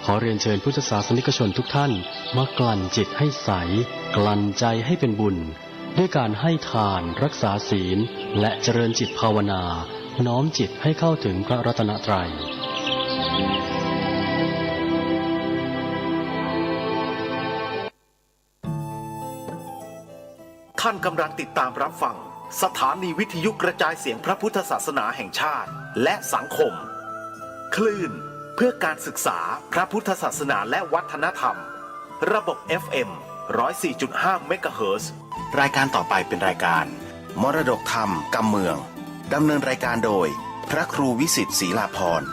ขอเรียนเชิญพุทธศาสนิกชนทุกท่านมากลั่นจิตให้ใสกลั่นใจให้เป็นบุญด้วยการให้ทานรักษาศีลและเจริญจิตภาวนาน้อมจิตให้เข้าถึงพระรัตนตรัยท่านกำลังติดตามรับฟังสถานีวิทยุกระจายเสียงพระพุทธศาสนาแห่งชาติและสังคมคลื่นเพื่อการศึกษาพระพุทธศาสนาและวัฒนธรรมระบบ FM 104.5 เมกะเฮิรตซ์รายการต่อไปเป็นรายการมรดกธรรมกำเมืองดำเนินรายการโดยพระครูวิสิทธิ์ศรีลาภรณ์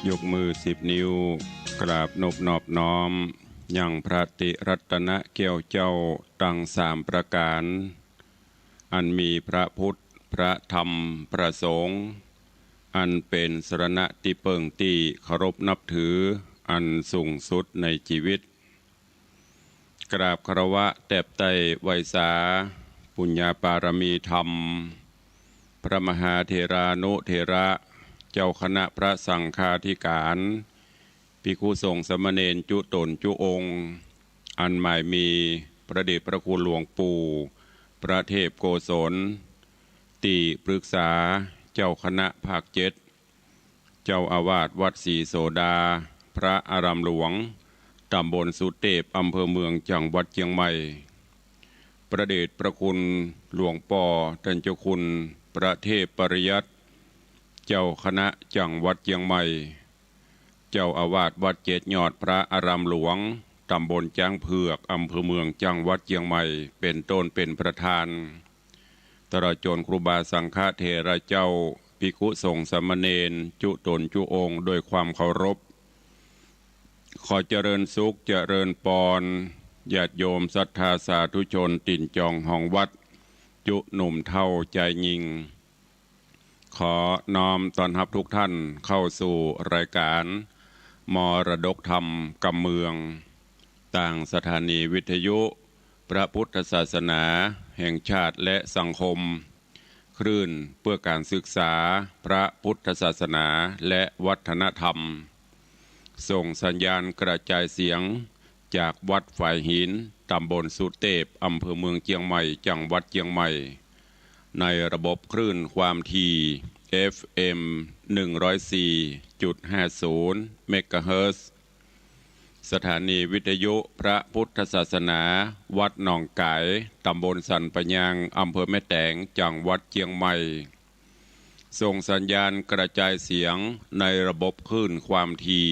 ยกมือ10 นิ้วกราบนอบน้อมยังพระติรัตนเกี่ยวเจ้าตั้ง3 ประการอันมีพระพุทธพระธรรมพระสงฆ์อันเป็นสรณะที่เปิ่งที่เคารพนับถืออันสูงสุดในชีวิตกราบคารวะแตบไต้ไวยสาปุญญาปารมีธรรมพระมหาเถรานุเถระเจ้าคณะพระสังฆาธิการภิกษุสงฆ์สามเณรจุตนจุองค์อันหมายมีพระเดชพระคุณหลวงปู่พระเทพโกศลติปรึกษาเจ้าคณะภาค7เจ้าอาวาสวัดศรีโสดาพระอารามหลวงตำบลสุเทพอำเภอเมืองจังหวัดเชียงใหม่พระเดชพระคุณหลวงป่อท่านเจ้าคุณพระเทพปริยัติเจ้าคณะจังหวัดเชียงใหม่เจ้าอาวาสวัดเจดยอดพระอารามหลวงตำบลจ้างเผือกอำเภอเมืองจังหวัดเชียงใหม่เป็นต้นเป็นประธานตลอดจนครูบาสังฆเถระเจ้าภิกษุสงฆ์สามเณรจุตนจุองค์ด้วยความเคารพขอเจริญสุขเจริญปอนญาติโยมศรัทธาสาธุชนติ่นจองห้องวัดจุหนุ่มเท่าใจยิงขอน้อมต้อนรับทุกท่านเข้าสู่รายการมรดกธรรมกำเมืองต่างสถานีวิทยุพระพุทธศาสนาแห่งชาติและสังคมคลื่นเพื่อการศึกษาพระพุทธศาสนาและวัฒนธรรมส่งสัญญาณกระจายเสียงจากวัดฝ่ายหินตำบลสุเทพอำเภอเมืองเชียงใหม่จังหวัดเชียงใหม่ในระบบคลื่นความถี่ FM 104.50 เมกะเฮิรตซ์สถานีวิทยุพระพุทธศาสนาวัดหนองไก่ตำบลสันปะยางอำเภอแม่แตงจังหวัดเชียงใหม่ส่งสัญญาณกระจายเสียงในระบบคลื่นความถี่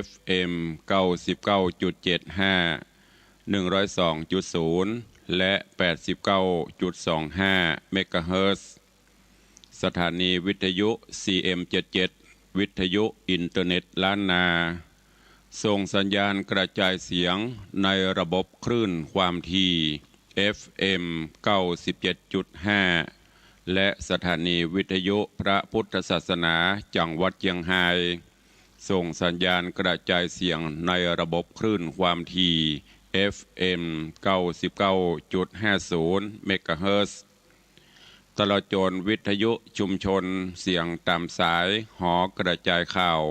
FM 99.75 102.0 และ 89.25 เมกะเฮิรตซ์สถานีวิทยุ CM77 วิทยุอินเทอร์เน็ตล้านนาส่งสัญญาณกระจายเสียงในระบบคลื่นความถี่ FM 97.5 และสถานีวิทยุพระพุทธศาสนาจังหวัดเชียงรายส่งสัญญาณกระจายเสียงในระบบคลื่นความถี่ FM 99.50 เมกะเฮิรตซ์ตลอดจนวิทยุชุมชนเสียงตามสายหอกระจายข่าว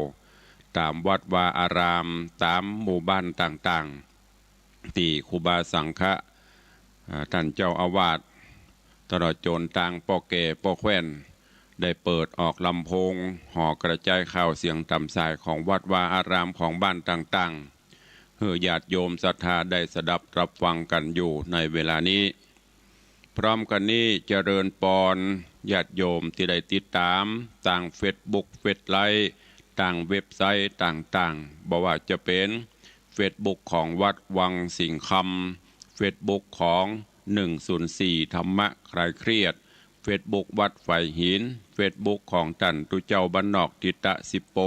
ตามวัดวาอารามตามหมู่บ้านต่างๆที่ครูบาสังฆะท่านเจ้าอาวาสตลอดจนต่างป่อแก่ป่อแคว้นได้เปิดออกลำโพงหอกระจายข่าวเสียงตามสายของวัดวาอารามของบ้านต่างๆเพื่อญาติโยมศรัทธาได้สดับรับฟังกันอยู่ในเวลานี้พร้อมกันนี้เจริญปอนญาติโยมที่ได้ติดตามต่างเฟซบุ๊กเฟซไลฟ์ต่างเว็บไซต์ต่างๆบอกว่าจะเป็นเฟซบุ๊กของวัดวังสิงห์คำเฟซบุ๊กของ104ธรรมะคลายเครียดเฟซบุ๊กวัดฝ่ายหินเฟซบุ๊กของท่านตุเจ้าบ้านนอกทิตะสิโป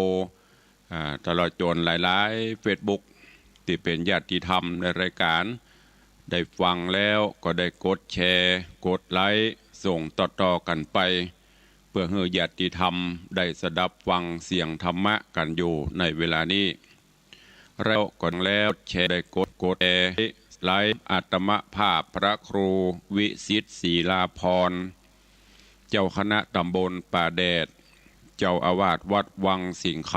ตลอดจนหลายๆเฟซบุ๊กที่เป็นญาติธรรมในรายการได้ฟังแล้วก็ได้กดแชร์กดไลค์ส่งต่อๆกันไปเพื่อให้ญาติธรรมได้สดับฟังเสียงธรรมะกันอยู่ในเวลานี้แล้วก่อนแล้วแชร์ได้กดแชร์ไลฟ์อาตมภาพพระครูวิสิทธิ์ศรีลาภรณ์เจ้าคณะตำบลป่าแดด เจ้าอาวาสวัดวังสิงห์ค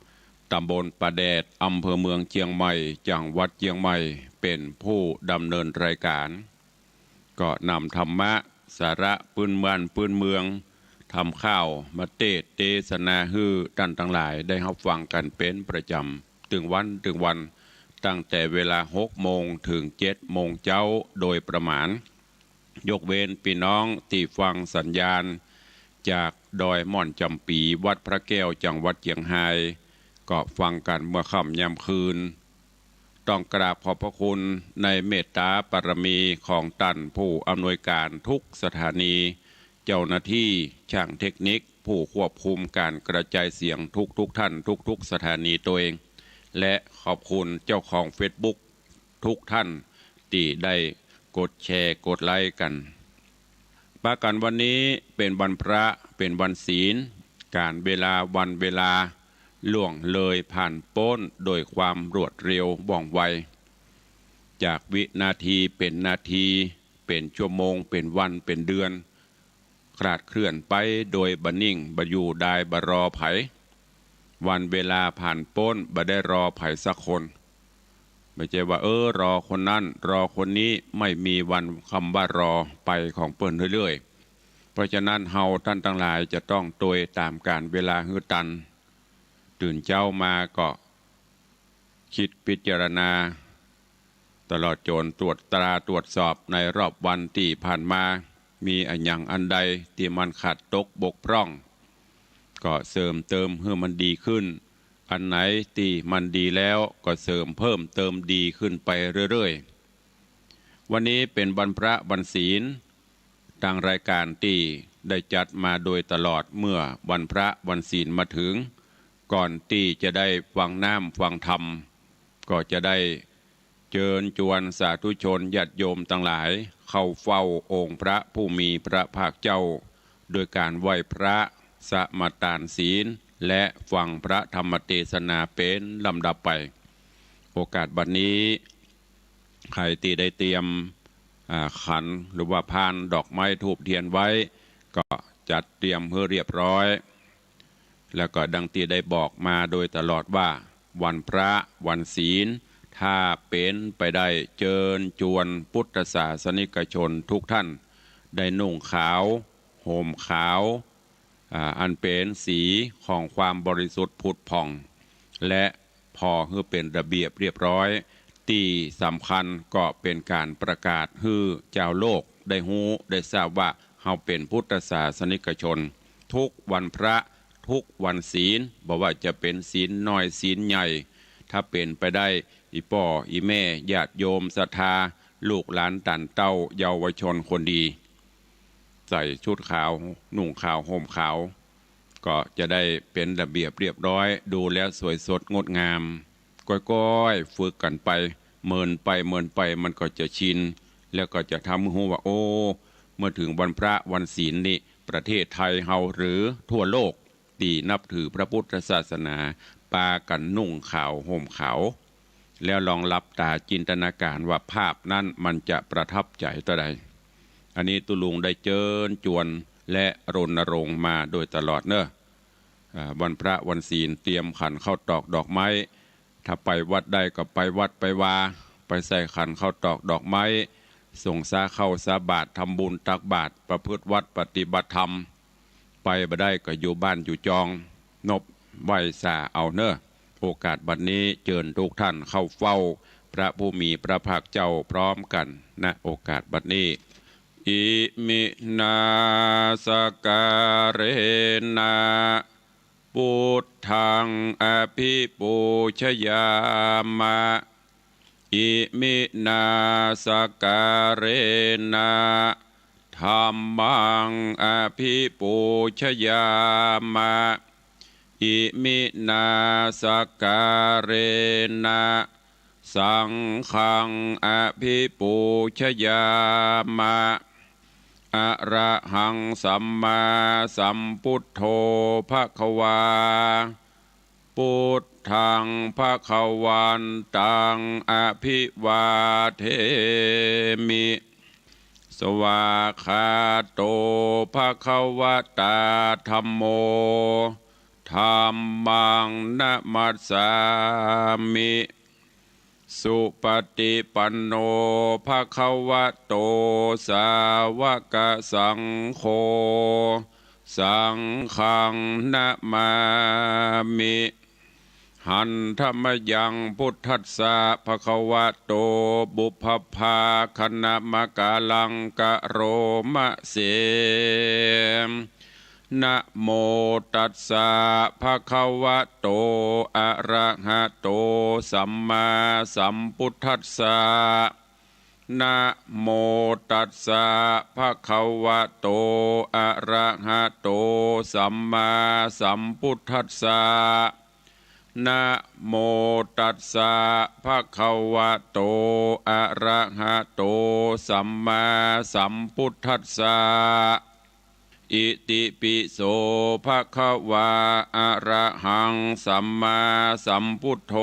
ำตำบลปะแดดอำเภอเมืองเชียงใหม่จังหวัดเชียงใหม่เป็นผู้ดำเนินรายการก็นำธรรมะสาระปืนบ้านปืนเมืองทำข้าวมาเทศนาฮือท่านทั้งหลายได้รับฟังกันเป็นประจำถึงวันตั้งแต่เวลา6 โมงถึง7 โมงเช้าโดยประมาณยกเว้นพี่น้องที่ฟังสัญญาณจากดอยม่อนจำปีวัดพระแก้วจังหวัดเชียงรายก็ฟังกันเมื่อค่ำยามคืนต้องกราบขอบพระคุณในเมตตาบารมีของท่านผู้อำนวยการทุกสถานีเจ้าหน้าที่ช่างเทคนิคผู้ควบคุมการกระจายเสียงทุกท่านทุกสถานีตัวเองและขอบคุณเจ้าของ Facebook ทุกท่านที่ได้กดแชร์กดไลค์กันปากันวันนี้เป็นวันพระเป็นวันศีลการเวลาวันเวลาล่วงเลยผ่านพ้นโดยความรวดเร็วว่องไวจากวินาทีเป็นนาทีเป็นชั่วโมงเป็นวันเป็นเดือนคลาดเคลื่อนไปโดยบันิ่งบอยู่ได้บรอไผวันเวลาผ่านพ้นบ่ได้รอไผสักคนไม่ใช่ว่ารอคนนั้นรอคนนี้ไม่มีวันคำว่ารอไปของเปิ้นเรื่อยๆเพราะฉะนั้นเฮาท่านทั้งหลายจะต้องโดยตามการเวลาฮือตันตื่นเช้ามาก็คิดพิจารณาตลอดจนตรวจสอบในรอบวันที่ผ่านมามีอันใดที่มันขาดตกบกพร่องก็เสริมเติมให้มันดีขึ้นอันไหนที่มันดีแล้วก็เสริมเพิ่มเติมดีขึ้นไปเรื่อยๆวันนี้เป็นวันพระวันศีลทางรายการที่ได้จัดมาโดยตลอดเมื่อวันพระวันศีลมาถึงก่อนที่จะได้ฟังน้ำฟังธรรมก็จะได้เชิญชวนสาธุชนญาติโยมทั้งหลายเข้าเฝ้าองค์พระผู้มีพระภาคเจ้าโดยการไหว้พระสมาทานศีลและฟังพระธรรมเทศนาเป็นลำดับไปโอกาสบัดนี้ใครที่ได้เตรียมขันหรือว่าพานดอกไม้ธูปเทียนไว้ก็จัดเตรียมเพื่อเรียบร้อยแล้วก็ดังที่ได้บอกมาโดยตลอดว่าวันพระวันศีลถ้าเป็นไปได้เชิญชวนพุทธศาสนิกชนทุกท่านได้นุ่งขาวห่มขาวอันเป็นสีของความบริสุทธิ์ผุดผ่องและพอให้เป็นระเบียบเรียบร้อยที่สำคัญก็เป็นการประกาศให้เจ้าโลกได้ฮู้ได้ทราบว่าเราเป็นพุทธศาสนิกชนทุกวันพระทุกวันศีลบอกว่าจะเป็นศีลน้อยศีลใหญ่ถ้าเป็นไปได้อีป่ออีแม่ญาติโยมศรัทธาลูกหลานตันเต้าเยาวชนคนดีใส่ชุดขาวนุ่งขาวห่มขาวก็จะได้เป็นระเบียบเรียบร้อยดูแล้วสวยสดงดงามก้อยๆฝึกกันไปเมินไปมันก็จะชินแล้วก็จะทำให้รู้ว่าโอ้เมื่อถึงวันพระวันศีลนี่ประเทศไทยเฮาหรือทั่วโลกที่นับถือพระพุทธศาสนาปากันนุ่งขาวห่มขาวแล้วลองหลับตาจินตนาการว่าภาพนั้นมันจะประทับใจต่อใดอันนี้ตุลุงได้เชิญชวนและรณรงค์มาโดยตลอดเนอะวันพระวันศีลเตรียมขันข้าวตอกดอกไม้ถ้าไปวัดได้ก็ไปวัดไปวาไปใส่ขันข้าวตอกดอกไม้ส่งสาเข้าสาบาตรทำบุญตักบาตรประพฤติวัดปฏิบัติธรรมไปบ่ได้ก็อยู่บ้านอยู่จองนบไหวสาเอาเนอะโอกาสบัดนี้เชิญทุกท่านเข้าเฝ้าพระผู้มีพระภาคเจ้าพร้อมกันณโอกาสบัดนี้อิมินาสการเรนะพุทธังอภิปูชยามะอิมินาสการเรนะธัมมังอภิปูชยามะอิมินาสการเรนะสังฆังอภิปูชยามะอะระหังสัมมาสัมพุทโธภควาพุทธังภวันตังอภิวาเทมิสวากขาโตภควตาธัมโม ธัมมังนะมัสสามิสุปฏิปันโนภะคะวะโตสาวกสังโฆสังฆังนะมามิหันธรรมยังพุทธัสสะภะคะวะโตบุพพาคณมกาลังกะโรมะเสนะโมตัสสะภะคะวะโตอะระหะโตสัมมาสัมพุทธัสสะนะโมตัสสะภะคะวะโตอะระหะโตสัมมาสัมพุทธัสสะนะโมตัสสะภะคะวะโตอะระหะโตสัมมาสัมพุทธัสสะอิติปิโสภะคะวะอะระหังสัมมาสัมพุทโธ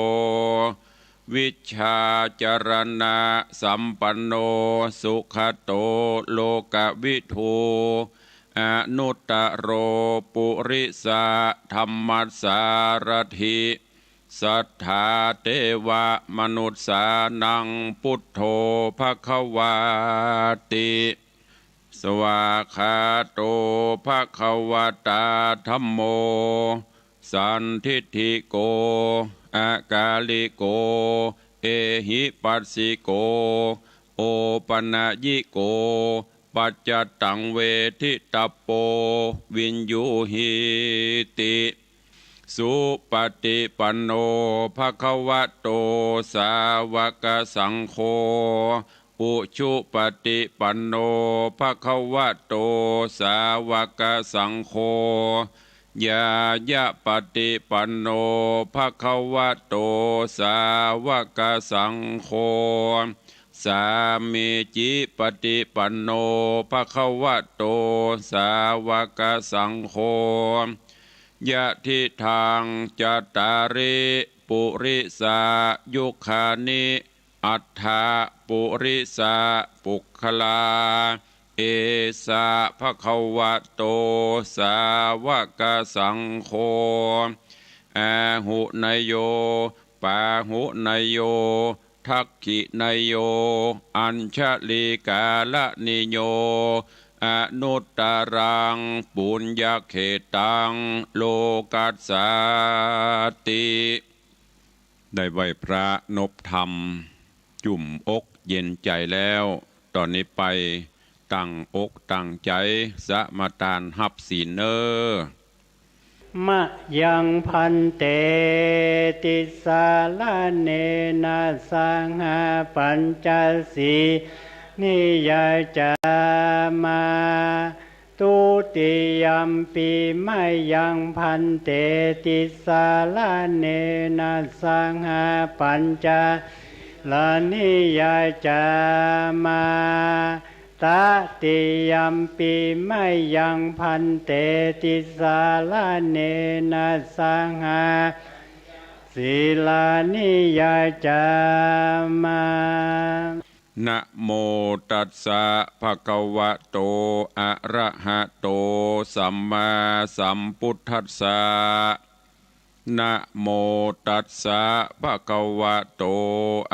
วิชชาจรณะสัมปันโนสุขโตโลกวิทูอนุตตโรปุริสะธัมมัสสารถิสัทธาเทวมนุษย์สานังพุทโธภควาติสวากขาโตภควตาธัมโมสันทิฏฐิโกอากาลิโกเอหิปัสสิโกโอปนะยิโกปัจจตังเวทิตปโปวินยูหิติสุปฏิปันโนภะคะวะโตสาวกสังโฆอุชุปฏิปันโนภะคะวะโตสาวกสังโฆยายะปฏิปันโนภะคะวะโตสาวกสังโฆสามีจิปฏิปันโนภะคะวะโตสาวกสังโฆยะทิทางจัตตาริปุริสายุคานิอัฏฐาปุริสาปุคคลาเอสะภะคะวะโตสาวกสังโฆอาหุนยโยปาหุนยโยทักขินยโยอัญชลีกาลนิโยอนุตตรังปุญญเขตังโลกัสสาติได้ไหวพระนบธรรมจุ่มอกเย็นใจแล้วตอนนี้ไปตั้งอกตั้งใจสมาทานหับศีลเนอมะยังพันเตติสาลาเนนะสังหาปัญจสีนิยจามาตุติยัมปีมะยังพันเตติสาลาเนนะสังหาปัญจลานิยจามาตติยัมปีมะยังพันเตติสาลาเนนะสังหาศีลานิยจามานะโมตัสสะภะคะวะโตอะระหะโตสัมมาสัมพุทธัสสะนะโมตัสสะภะคะวะโต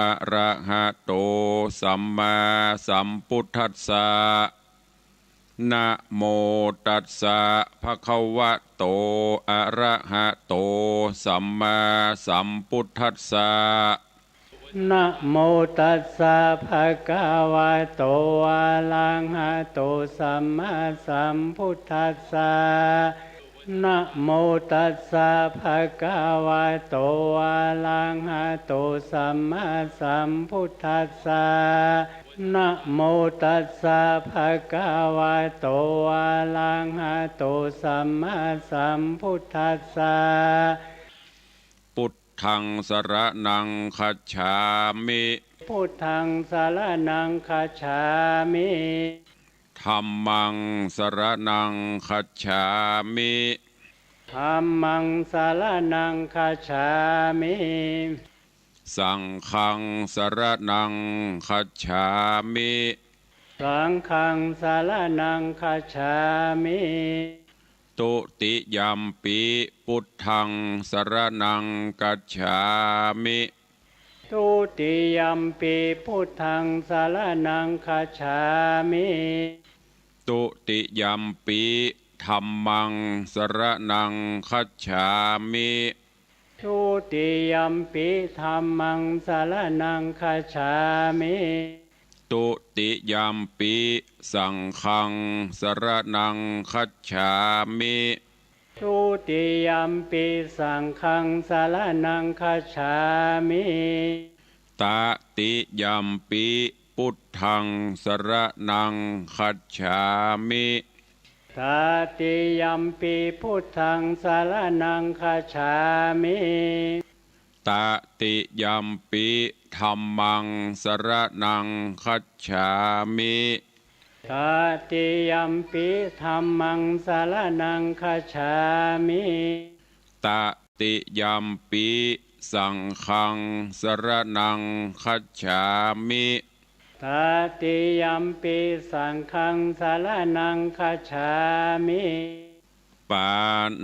อะระหะโตสัมมาสัมพุทธัสสะนะโมตัสสะภะคะวะโตอะระหะโตสัมมาสัมพุทธัสสะนะโมตัสสะภะคะวะโตอะระหะโตสัมมาสัมพุทธัสสะนะโมตัสสะภะคะวะโตอะระหะโตสัมมาสัมพุทธัสสะนะโมตัสสะภะคะวะโตอะระหะโตสัมมาสัมพุทธัสสะพุทธังสรณังคัจฉามิพุทธังสรณังคัจฉามิธัมมังสรณังคัจฉามิธัมมังสรณังคัจฉามิสังฆังสรณังคัจฉามิสังฆังสรณังคัจฉามิตุ ตุติยัมปิพุทธังสรณังกัจฉามิทุติยัมปิพุทธังสารนังคัจฉามิตุติยัมปิธัมมังสรณังคัจฉามิทุติยัมปิธัมมังสารนังคัจฉามิตุติยัมปิสังฆังสรณังคัจฉามิทุติยัมปิสังฆังสารนังคัจฉามิตติยัมปิพุทธังสรณังคัจฉามิตติยัมปิพุทธังสารนังคัจฉามิตติยัมปิธัมมังสรณังคัจฉามิตติยัมปิธัมมังสารนังคัจฉามิตติยัมปิสังฆังสรณังคัจฉามิตติยัมปิสังฆังสารนังคัจฉามิปา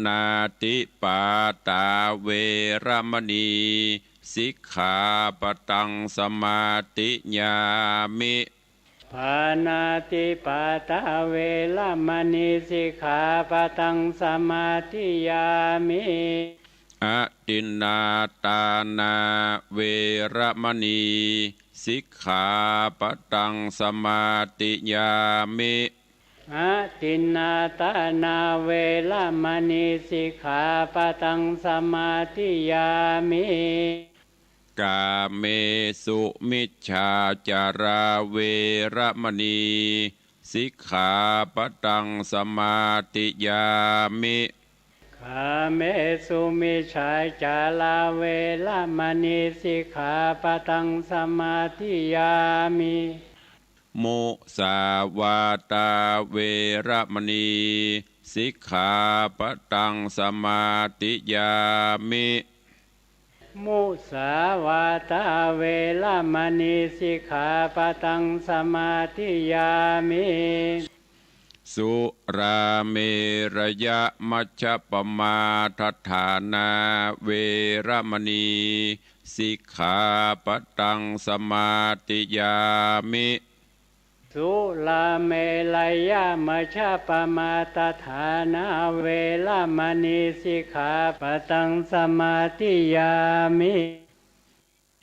นาติปาตาเวรมณีสิกขาปตังสมาติญามิปานาติปาตาเวรมณีสิกขาปตังสมาธิยามิอตินนาตานาเวรมณีสิกขาปตังสมาติยามิอตินนาตานาเวรมณีสิกขาปตังสมาธิยามิกาเมสุมิจฉาจาราเวรมณีสิกขาปตังสมาติยามิกาเมสุมิจฉาจาราเวรมณีสิกขาปตังสมาธิยามิมุสาวาตาเวรมณีสิกขาปตังสมาติยามิมุสาวาตาเวรมณีสิกขาปตังสมาธิยามิสุราเมรยะมัชฌัปปมาทัฏฐานาเวรมณีสิกขาปตังสมาติยามิสุราเมรยะมัชฌัปปมาทัฏฐานาเวรมณีสิกขาปตังสมาธิยามิ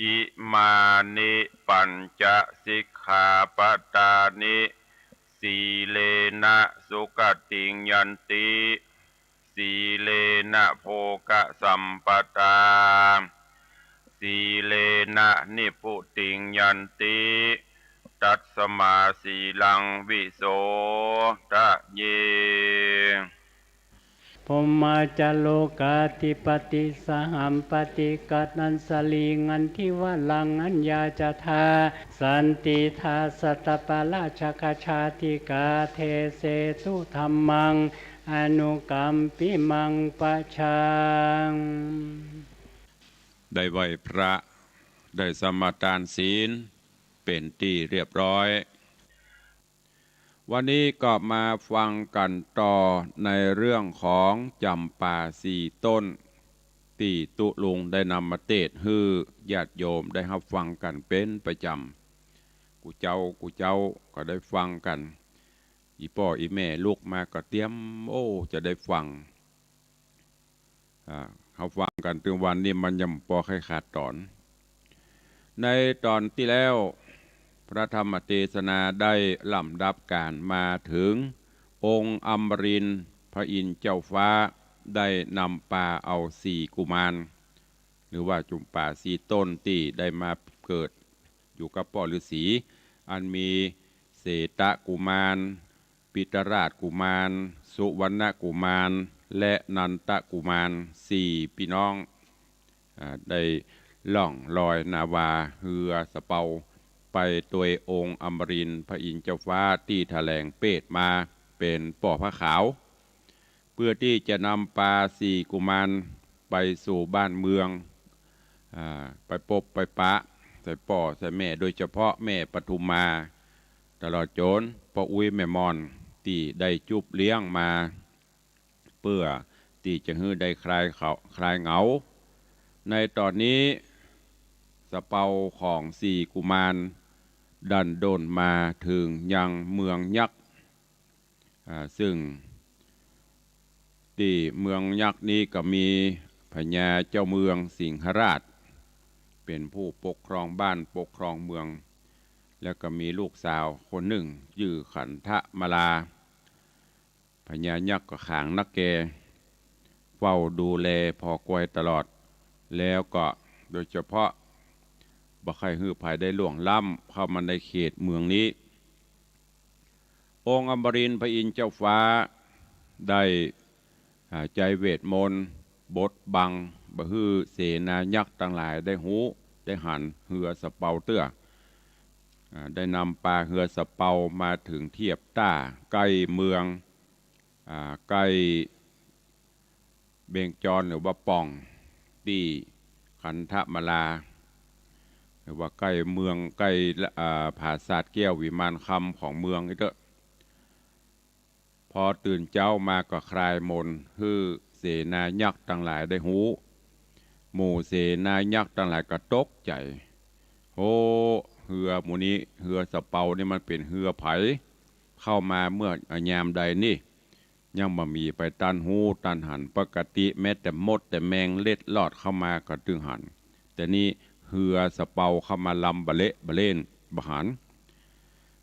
อิมานิปัญจสิกขาปตานิสีเลนะสุขติงยันติสีเลนะโภคสัมปทาสีเลนะนิพุติงยันติตัสสมาสีลังวิโสทะเยพมาจโลกาธิปติสหัมปติกัตนันสลีงันทิวลังอัญญาจทาสันติทาสัตตปาราชกชาติกาเทเสตุธัมมังอนุกัมปิมังปะชังได้ไหวพระได้สมาทานศีลเป็นที่เรียบร้อยวันนี้ก็มาฟังกันต่อในเรื่องของจำป่าสี่ต้นที่ตุลุงได้นำมาเทศน์ให้ญาติโยมได้รับฟังกันเป็นประจำกูเจ้าก็ได้ฟังกันอีพ่ออีแม่ลูกมาก็เตรียมจะได้ฟังเขาฟังกันถึงวันนี้มันยังพอให้ขาดตอนในตอนที่แล้วพระธรรมเทศนาได้ลำดับการมาถึงองค์อมรินทร์พระอินทร์เจ้าฟ้าได้นำป่าเอาสี่กุมารหรือว่าจุมป่าสี่ต้นที่ได้มาเกิดอยู่กับพ่อฤาษีอันมีเสตกุมารปิตราชกุมารสุวรรณกุมารและนันตกุมารสี่พี่น้องได้ล่องลอยนาวาเรือสะเปาไปตัวองค์อมรินทร์พระอินทร์เจ้าฟ้าที่แถลงเปตมาเป็นป่อพระขาวเพื่อที่จะนำปลาสี่กุมารไปสู่บ้านเมืองไปพบไปปะใส่ป่อใส่แม่โดยเฉพาะแม่ปทุมมาตลอดจนพ่ออุ้ยแม่มอนที่ได้จุบเลี้ยงมา เพื่อที่จะให้ได้คลายเหงาในตอนนี้สะเปาของสี่กุมารดันโดนมาถึงยังเมืองยักษ์ซึ่งที่เมืองยักษ์นี้ก็มีพญาเจ้าเมืองสิงหราชเป็นผู้ปกครองบ้านปกครองเมืองแล้วก็มีลูกสาวคนหนึ่งชื่อขันธมาลาพญายักษ์ก็ขางนักแกเฝ้าดูแลพอกวยตลอดแล้วก็โดยเฉพาะบ่ใครฮื้อภายได้หลวงล้ำเข้ามาในเขตเมืองนี้องค์อมรินทร์พระอินทร์เจ้าฟ้าได้ใจเวทมนต์บดบังบ่ฮื้อเสนายักษ์ต่างหลายได้หูได้หันเหือสะเปาเตื้อได้นำปลาเหือสะเปามาถึงเทียบต้าใกล้เมืองใกล้เบงจรหรือว่าป่องที่ขันธมาลาหรือว่าใกล้เมืองใกล้ผาศาสตร์แก้ววิมานคำของเมืองนี่เถอะพอตื่นเจ้ามาก็คลายมนฮือเสนายักษ์ต่างหลายได้หูหมู่เสนายักษ์ต่างหลายก็ตกใจโอ้เหือหมู่นี้เหือสะเปานี่มันเป็นเหือไผเข้ามาเมื่อยามใดนี่ยังบ่มีไปตันหูตันหันปกติแม้แต่มดแต่แมงเล็ดลอดเข้ามาก็ตึงหันแต่นี่เหือสะเปาเข้ามาลำบะเละบะเล่นบหัน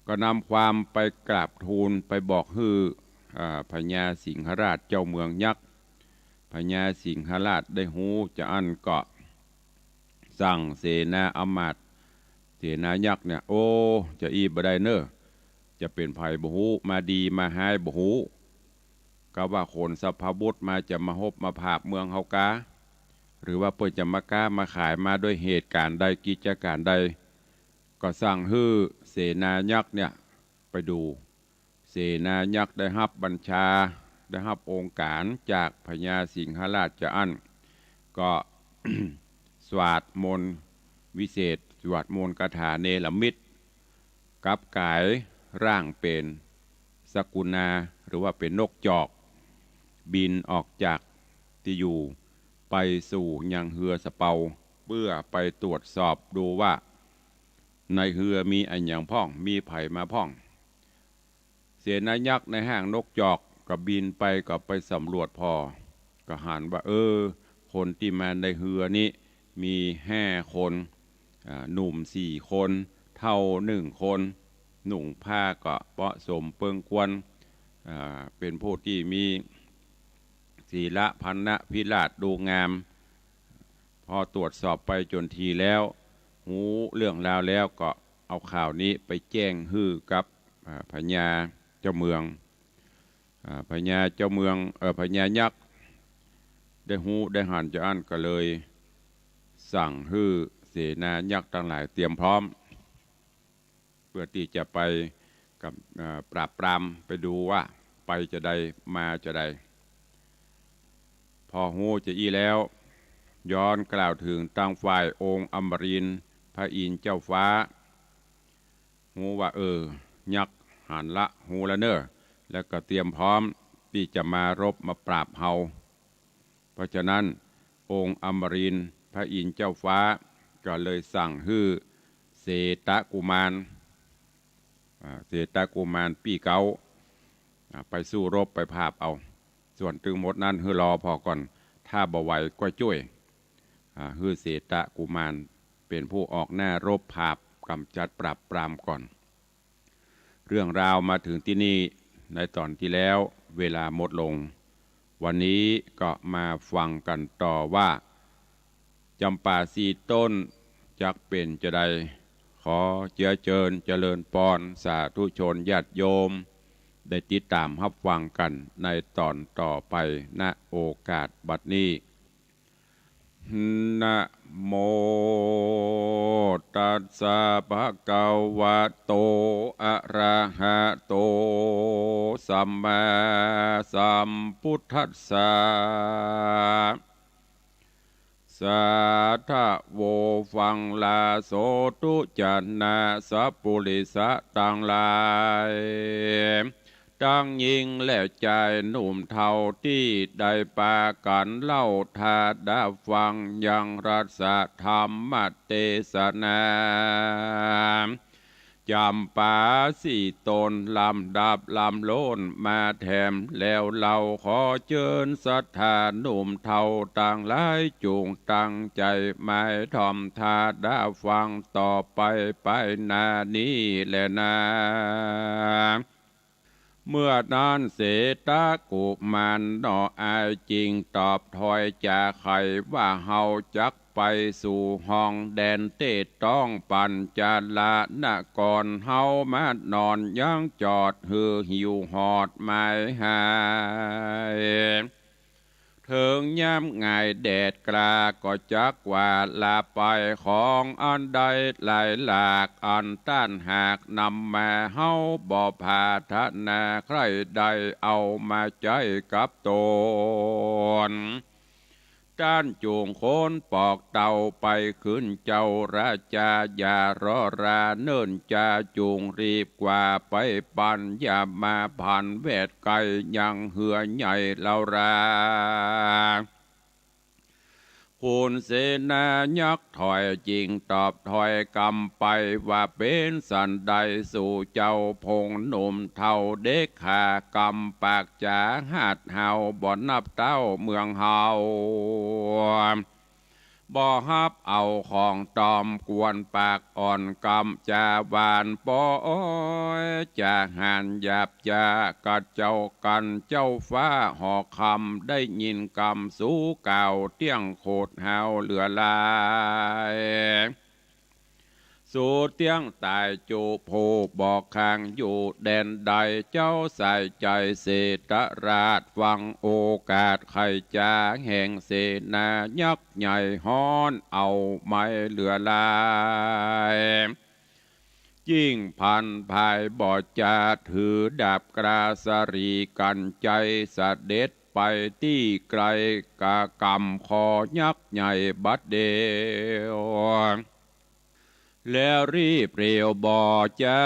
ก็นำความไปกราบทูลไปบอกฮือพญาสิงหราชเจ้าเมืองยักษ์พญาสิงหราชได้หูจะอันเกาะสั่งเสนาอมาตย์เสนายักษ์เนี่ยโอ้จะอีบได้เนอจะเป็นภัยบ่ฮู้มาดีมาหายบ่ฮู้ก็ว่าคนสภาบุตรมาจะมาฮบมาภาคเมืองเฮากาหรือว่าเปิดจะมากล้ามาขายมาด้วยเหตุการณ์ใดกิจการใดก็สั่งฮื้อเสนายักษ์เนี่ยไปดูเสนายักษ์ได้รับบัญชาได้รับองค์การจากพญาสิงหราชจะอั้นก็ สวดมนต์วิเศษสวดมนต์คาถาเนรมิตกับกายร่างเป็นสกุณาหรือว่าเป็นนกจอกบินออกจากที่อยู่ไปสู่ยังเหือสะเปาเพื่อไปตรวจสอบดูว่าในเหือมีอันอย่างพ่องมีไผ่มาพ่องเสนายักษ์ในห้างนกจอกก็บินไปก็ไปสำรวจพอก็หันว่าคนที่มาในเหือนี้มี5 คนหนุ่ม4 คนเท่า1 คนหนุ่งผ้าก็เปาะสมเปิงกวนเป็นผู้ที่มีศีละพันนะพิราชดูงามพอตรวจสอบไปจนทีแล้วหูเรื่องราวแล้วก็เอาข่าวนี้ไปแจ้งฮื้อกับพญาเจ้าเมืองพญาเจ้าเมืองพญายักษ์ได้หูได้หันจะอั้นก็เลยสั่งฮื้อเสนายักษ์ทั้งหลายเตรียมพร้อมเพื่อที่จะไปกับปราบปรามไปดูว่าไปจะใดมาจะใดพอหูจะอีแล้วย้อนกล่าวถึงตั้งฝ่ายองค์อมรินทร์พระอินทร์เจ้าฟ้าหูว่ายักษ์หันละหูละเนอแล้วก็เตรียมพร้อมที่จะมารบมาปราบเฮาเพราะฉะนั้นองค์อมรินทร์พระอินทร์เจ้าฟ้าก็เลยสั่งฮื้อเสตกุมารปีเก้าไปสู้รบไปภาพเอาส่วนตึงหมดนั้นฮื้อรอพอก่อนถ้าบ่ไหวก็ช่วยฮื้อเสตกุมารเป็นผู้ออกหน้ารบภาพกำจัดปราบปรามก่อนเรื่องราวมาถึงที่นี่ในตอนที่แล้วเวลาหมดลงวันนี้ก็มาฟังกันต่อว่าจำป่า4 ต้นจักเป็นจะใดขอเจริญปอนสาธุชนญาติโยมได้ติดตามรับฟังกันในตอนต่อไปณโอกาสบัดนี้นะโมตัสสะภะคะวะโตอะระหะโตสัมมาสัมพุทธัสสะสัทธะโวฟังลาโสตุจันนาสัพปุริสะตังหลาย ตั้งยิงและใจหนุ่มเทาที่ได้ปากันเล่าทาดาฟังยังรัศธรรมเทศนาจำปาสี่ตนลำดับลำโลนมาแถมแล้วเราขอเชิญศรัทธาหนุ่มเทาต่างหลายจูงตั้งใจหมายทอมทาดาฟังต่อไปนานี้แลนะเมื่อนานเสตากุมารนออายจริงตอบถอยจากใครว่าเฮาจักไปสู่ห้องแดนเตต้องปัญจาลนกรเฮามานอนยังจอดหือหิวหอดไม้หายถึงย่ำไงแดดกลาก็จักว่าลาไปของอันใดหลายหลากอันต้านหากนำมาเฮาบ่พาทนาใครใดเอามาใจกับตนด้านจูงโคนปอกเต่าไปขึ้นเจ้าราชาอย่ารอราเนิ่นจะจูงรีบกว่าไปปันอย่ามาผ่านเวทไกยังเหือใหญ่เล่าราคุณเสนายักษ์ถอยจริงตอบถอยกำไปว่าเป็นสันใดสู่เจ้าพงหนุ่มเท่าเด็กขากำปากจ๋าหาดเฮาบ่อนับเต้าเมืองเฮาบ่ฮับเอาของตอมกวนปากอ่อนกำจาบานปอยจะหันหยาบจากัดเจ้ากันเจ้าฟ้าหอกคำได้ยินกำสู้เก่าเตี้ยงโคดเฮาเหลือลายสู่เตียงตายจูโพบอกข้างอยู่แดนใดเจ้าใส่ใจเศรษฐราชฟังโอกาสไขจาแห่งเสนายักษ์ใหญ่ฮ้อนเอาไม้เหลือลายยิ่งพันภายบอดจาถือดาบกราสรีกันใจเสด็จไปที่ไกลกากำคอยักษ์ใหญ่บัดเดียวแล้วรีบเรียวบ่อจะ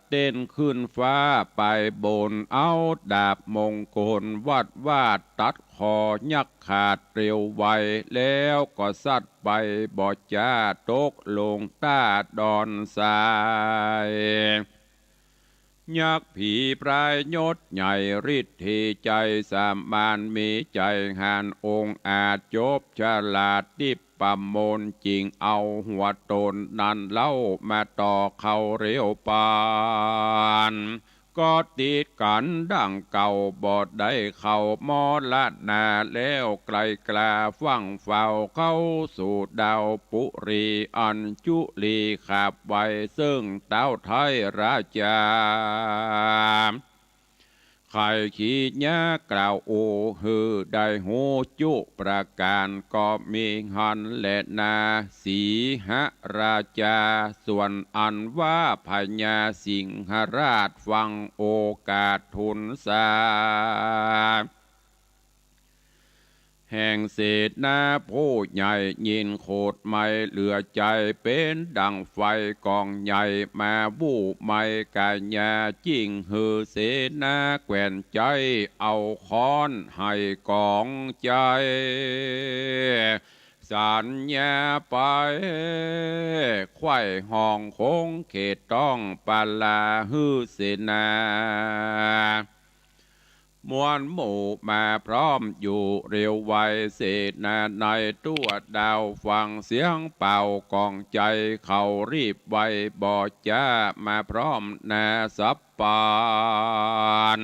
เต้นขึ้นฟ้าไปบนเอาดาบมงคลวัดวาดตัดคอยักษ์ขาดเร็วไวแล้วก็สัดไปบ่อจ้าตกลงต้าดอนทรายยักษ์ผีปลายยศใหญ่ฤทธิใจสามานมีใจหานองค์อาจจบฉลาดดิบประมนจริงเอาหัวตนนั้นเล่ามาต่อเขาเร็วปานก็ติดกันดังเก่าบอดได้เข้ามอละนาแล้วไกลกลาฟังเฝ้าเข้าสู่ดาวปุรีอัญจุลีขับไว้ซึ่งเต้าไทยราชาใครขีดยากล่าวโอฮือได้หูจุประการก็มีหันและนาสีหราชาส่วนอันว่าพญาสิงหราชฟังโอกาสทุนสาแห่งเศษนาผู้ใหญ่ยินโคดไม่เหลือใจเป็นดังไฟกองใหญ่มาบูไม่กายาจิ้งหือเสนาแกว่นใจเอาค้อนให้กองใจสัญญาไปไข่ห้องคงเขตต้องปาลาฮือเสนามวลหมู่มาพร้อมอยู่เร็วไวเศษนาในตัวดาวฟังเสียงเป่ากองใจเขารีบไวบอจ้ามาพร้อมนาสับปาน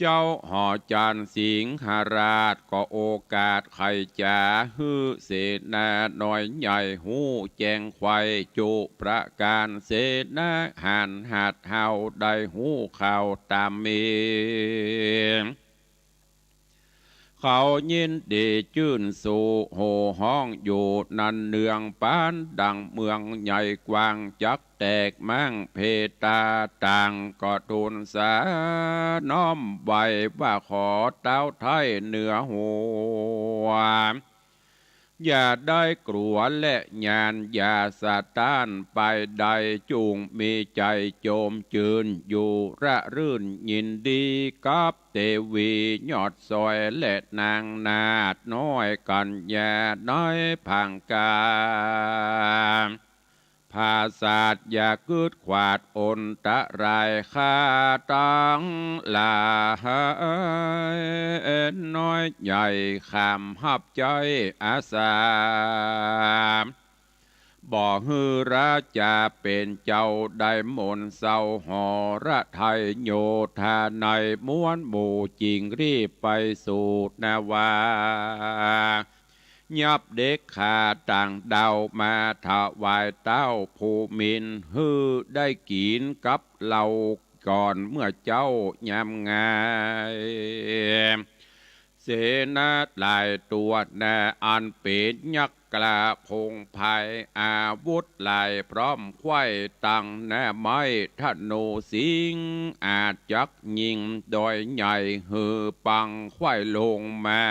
เจ้าหอจานสิงหราชก็โอกาสไขจาฮือเสนาหน่อยใหญ่หูแจงควายจุประการเสนาหันหาดเฮาได้หูข่าวตามมีเขายินดีจื่นสู่โหห้องอยู่นันเนืองปานดังเมืองใหญ่กว้างจักแตกมั่งเพตาต่างก็ทูลสาน้อมไว้ว่าขอเต้าไทยเหนือหัว อย่าได้กลัวและญาณอย่าสะต้านไปใดจูงมีใจโจมจืนอยู่ระรื่นยินดีกับเทวียอดซอยและนางนาดน้อยกันยาน้อยพังกาภาษาทอย่าคืดขวาดอนตะรายคาตังลาน้อยใหญ่ขามหับใจอาสาบ่ฮือราชาเป็นเจ้าได้มนเศร้าหอระไทยโยธาในม้วนหมู่จริงรีบไปสู่นาวายับเด็กขาต่างดาวมาถวายเต้าภูมินฮือได้กินกับเราก่อนเมื่อเจ้ายำงายเสนาหลายตัวนาอันเป็นยักษ์กระพงภัยอาวุธหลายพร้อมไขว้ตั้งแน่ไม้ธนูสิงอาจจักยิงโดยใหญ่หือปังไขว้ลงมา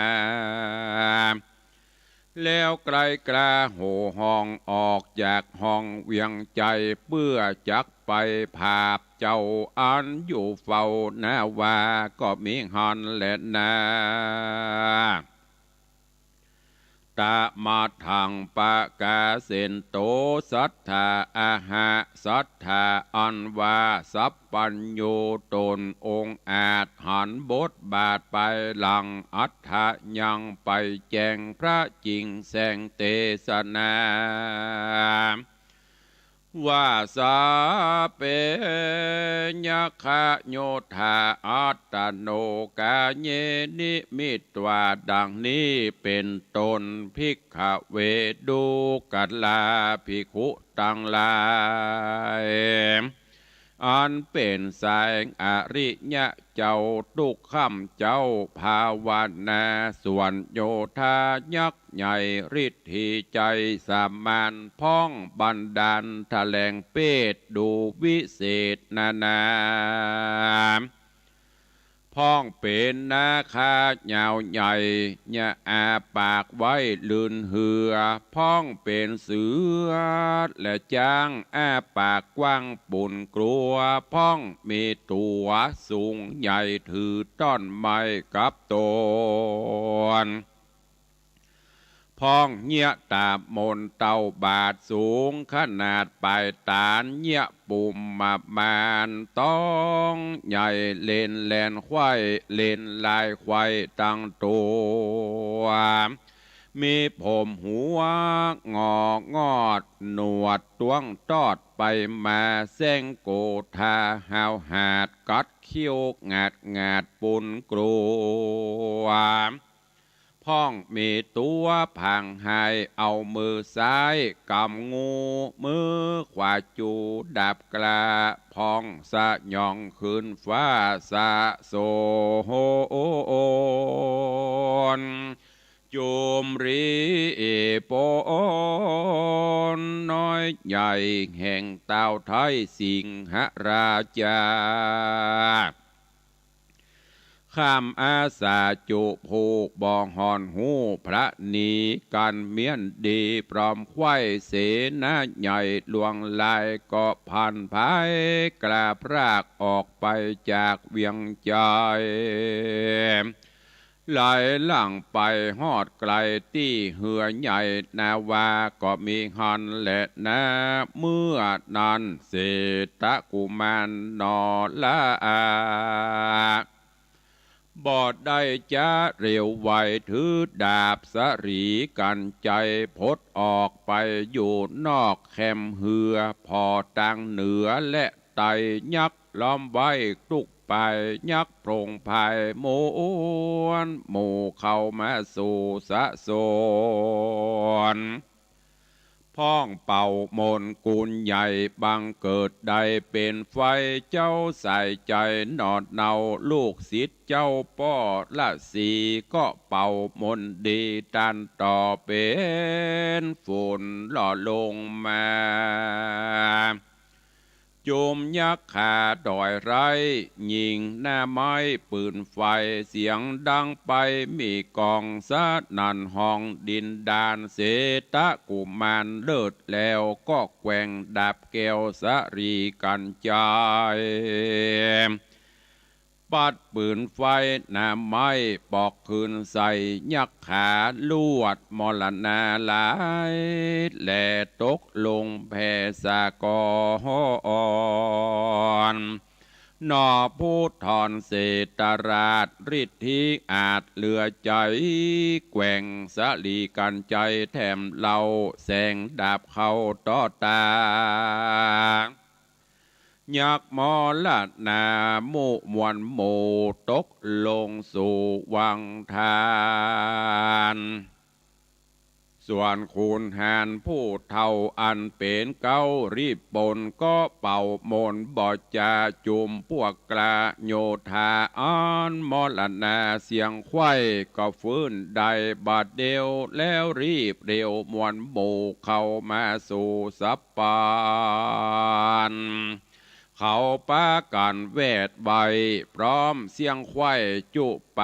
แล้วไกลกระโห่ห้องออกจากห้องเวียงใจเพื่อจักไปภาพเจ้าอันอยู่เฝ้าหน้าว่าก็มีหันและนาตามาทางปะกาเสนโตสัทธาอาหะสัทธาอันว่าสัพปัญโยตนองค์อาจหันบทบาทไปหลังอัฏฐะยังไปแจงพระจริงแสงเตสนาว่าสาเปญคโยธาอัตตโนกาเยนิมิตวาดังนี้เป็นตนภิกขเวดูกัลลาภิกขุตังหลายอันเป็นแสงอริยะเจ้าทุกคำเจ้าภาวนาส่วนโยธายักษ์ใหญ่ฤทธิใจสามานพ้องบันดาลแถลงเปตดูวิเศษนานาพ้องเป็นนาคาเหยาวใหญ่ยะอาปากไว้ลืนเหือพ้องเป็นเสือและจ้างอาปากกว้างปุ่นกลัวพ้องมีตัวสูงใหญ่ถือต้นไม้กับตนพ้องเงียตาบมนเต้าบาทสูงขนาดปลายตาลเงียปุ่มมามานต้องใหญ่เลนแลนควายเลนลายควายตั้งตัวมีผมหัวงองอดหนวดตวงตอดไปมาแซงโกธาหาวหาดกัดเขี้ยวงาดปุ่นกลัวพ้องมีตัวพังหายเอามือซ้ายกำงูมือขวาจูดับกระพ้องสะยองขึ้นฟ้าสะโซโหนจุมรีโปนน้อยใหญ่แห่งเต่าไทยสิงหราชาข้ามอาสาจุผูกบองหอนหูพระนีกันเมียนดีพร้อมไข่เสนาใหญ่ลวงลายก็พันภายกราบรากออกไปจากเวียงใจไหลหลังไปฮอดไกลที่เหือใหญ่นาวาก็มีหันและนาเมื่อนั้นเศรษฐกุมารนอละอาบอดได้จะเร็วไวถือดาบสรีกันใจพดออกไปอยู่นอกแคมเหือพอตังเหนือและไตยักล้อมไว้ตุกไปยักโปร่งภายโมวนหมู่เข้ามาสู่สะโซนพ้องเป่ามนกุลใหญ่บังเกิดใดเป็นไฟเจ้าใส่ใจนอดเนาลูกศิษย์เจ้าป้อละสีก็เป่ามนดีตันต่อเป็นฝุ่นหล่อลงมา โจมยักษ์ขาดอยไรยิงหน้าไม้ปืนไฟเสียงดังไปมีกองสะนันห้องดินดานเสตะกุมารเลิศแล้วก็แกว่งดาบแก้วสรีกันจายปัดปืนไฟหน้าไม้ปอกคืนใส่ยักษ์ขาลวดมรณาหลายแหล่ตกลงแผ่สากรนอผู้ถอนเศตราชฤทธิอาจเหลือใจแกว่งสลีกันใจแถมเราแสงดาบเข้าต่อตายักษ์มรณามุมวนหมู่ตกลงสู่วังทานส่วนคูณหานผู้เท่าอันเป็นเก้ารีบปนก็เป่ามนบอดจาจุมพวกกลาโยธาอันมรณาเสียงไข้ก็ฟื้นได้บาดเดียวแล้วรีบเร็วมวนหมู่เข้ามาสู่สัปปานเขาป้ากันเวทใบพร้อมเสียงไข้จุไป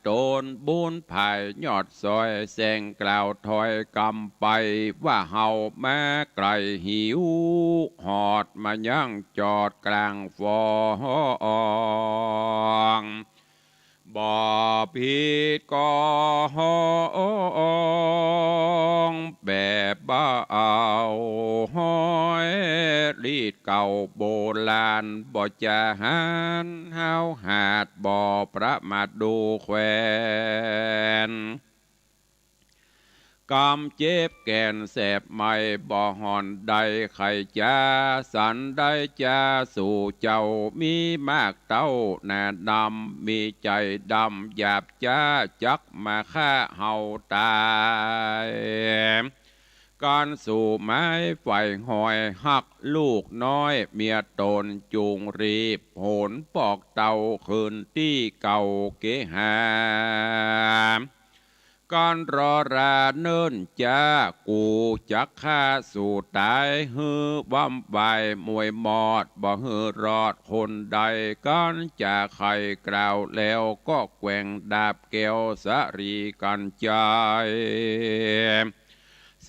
โดนบุญภายยอดซอยแสงกล่าวถอยกำไปว่าเฮามาไกลหิวหอดมายั่งจอดกลางฟองบ่ผิดก็แบบบ้าเอาห้อยรีดเก่าโบราณบ่จะหันเฮาหาดบ่ประมาทดูแควนกำเจ็บแก่นแสบไม่บ่หอนใดไข่จ้าสันได้จ้าสู่เจ้ามีมากเต้าหน้าดำมีใจดำหยาบจ้าจักมาฆ่าเฮาตายการสู่ไม้ไฟหอยหักลูกน้อยเมียตนจูงรีบโหนปอกเต่าคืนที่เก่าเกหาการรอราเนิ่นจ้ากูจักฆ่าสู่ตายฮือว่ำใบมวยมอดบ่ฮือรอดคนใดกันจะใครกล่าวแล้วก็แกว่งดาบแก้วสรีกันใจเส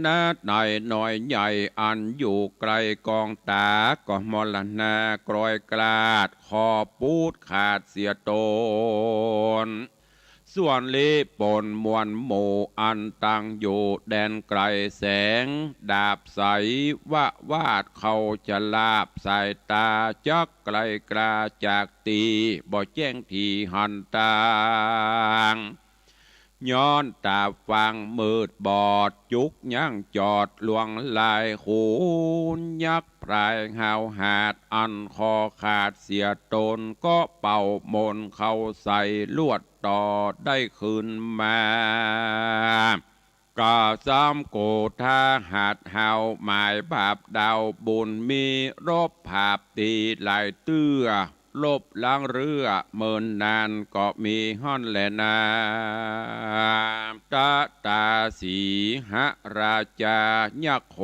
นาในหน่อยใหญ่อันอยู่ไกลกองตาก็มรณากรอยกลาดคอปูดขาดเสียตนส่วนลีปนมวลหมู่อันตั้งอยู่แดนไกลแสงดาบใสวาดเขาจะลาบสายตาจักไกลกลาจากตีบ่แจ้งทีหันตางย้อนตาฟังมืดบอดจุกยั่งจอดลวงลายขูนยักษ์พรายหาวหาดอันคอขาดเสียตนก็เป่ามนเข้าใส่ลวดต่อได้คืนมากาซ้ำโกธาหาดหาวหมายบาปดาวบุญมีรบภาพตีหลายเตื้อลบล้างเรือเมินนานก็มีห่อนแลนาตาสีหราชายักษ์โห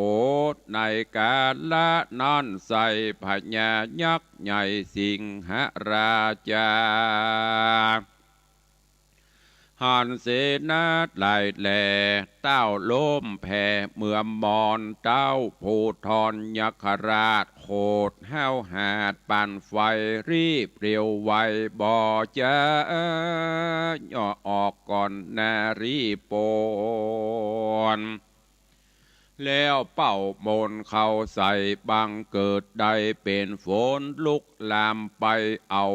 ดในกาละนั่นใส่พญายักษ์ใหญ่สิงหราชาหันเสนาไหลแหล่เต้าล้มแผ่เมื่อมอนเต้าผูทรยักษราชโคดห้าวหาดปั่นไฟรีบเร็วไวบ่จะย่อออกก่อนนารีโปนแล้วเป่ามนเข้าใส่บังเกิดใดเป็นฝนลุกลามไปเอา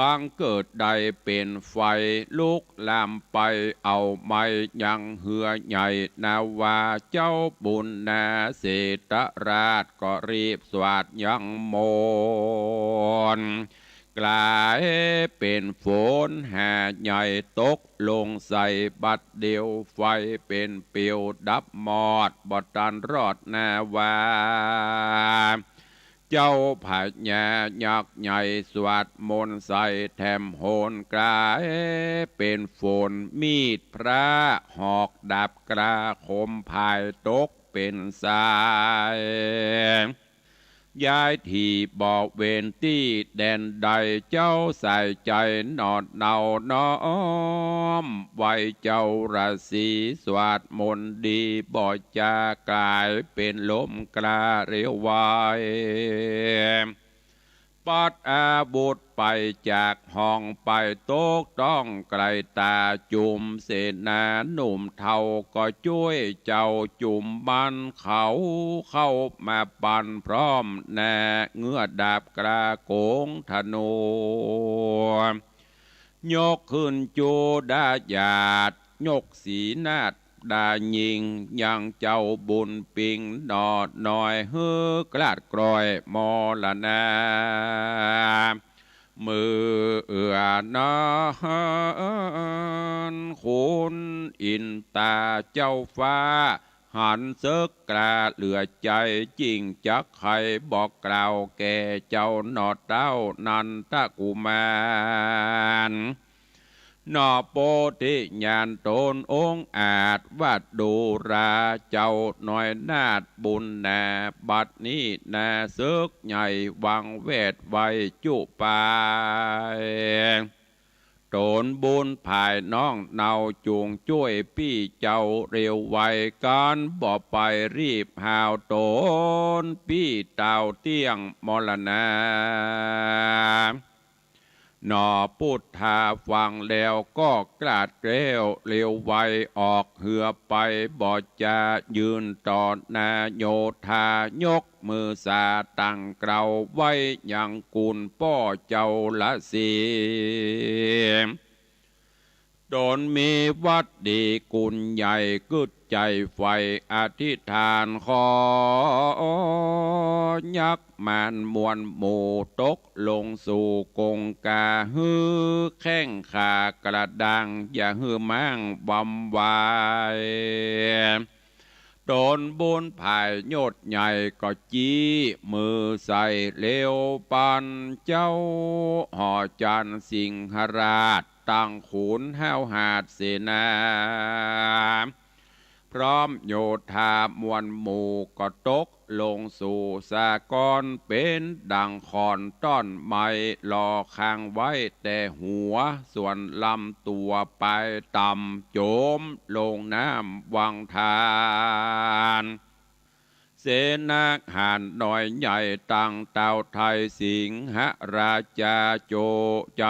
บางเกิดใดเป็นไฟลุกลามไปเอาไม้ยังเหือใหญ่นาวาเจ้าบุญนาเศตราชก็รีบสวัสดยังโมนกลายเป็นฝนแห่ใหญ่ตกลงใส่บัดเดียวไฟเป็นเปียวดับมอดบตันรอดนาวาเจ้าผาญายักษ์ใหญ่สวดมนต์ใส่แถมโหนกลายเป็นฝนมีดพระหอกดาบกระคมภายตกเป็นสาย ย้ายที่บอกเวนที่แดนใดเจ้าใส่ใจนอดเนาน้อมไว้เจ้าราศีสวดมนต์ดีบ่จากลายเป็นลมกล้าเรียวไวปัดอาบุตรไปจากห้องไปโต๊ะต้องไกลตาจุมเสนาหนุ่มเทาก็ช่วยเจ้าจุมบันเขาเข้ามาปันพร้อมแน่เงือดาบกระโกงธนูยกขึ้นจูดาหยาดยกสีนาดดายิงยังเจ้าบุญปิงนอดหน่อยเฮือกลาดกรอยมอละนามือเอื้อนานคุณอินตาเจ้าฟ้าหันเสกกล้าเหลือใจจริงจักใครบอกกล่าวแก่เจ้าหนอดเต้านันตะกุมารนอโปธิญาณตนองค์อาจวัดดูราเจ้าหน่อยนาดบุญแน่บัดนี้แน่ซึกใหญ่วังเวทไว้จุปายตนบุญภายน้องเนาจูงช่วยพี่เจ้าเร็วไวกันบ่ไปรีบหาวตนพี่เต่าเตี้ยงมรณะนอพุทธาฟังแล้วก็กราดเกลียวเร็วไวออกเหือไปบ่จะยืนต่อหน้าโยธายกมือสาตั้งเกลาไว้ยังกุลป้อเจ้าละสีโดนมีวัดดีกุลใหญ่กึดใจไฟอธิษฐานขอยักมานมวลหมู่ตกลงสู่กงกาฮือแข้งขากระดังอย่าฮือมั่งบำวายโดนบุญภายโยดใหญ่ก็จี้มือใส่เลี้ยวปันเจ้าห่อจันสิงหราชตั้งขุนห้าวหาดเสนาพร้อมโยธามวลหมู่ก็ตกลงสู่สากรเป็นดังคอนต้อนไม้รอค้างไว้แต่หัวส่วนลำตัวไปต่ำโจมลงน้ำวังทานเสนาหานหน่อยใหญ่ตั้งเต่าไทยสิงหราชาโจใจ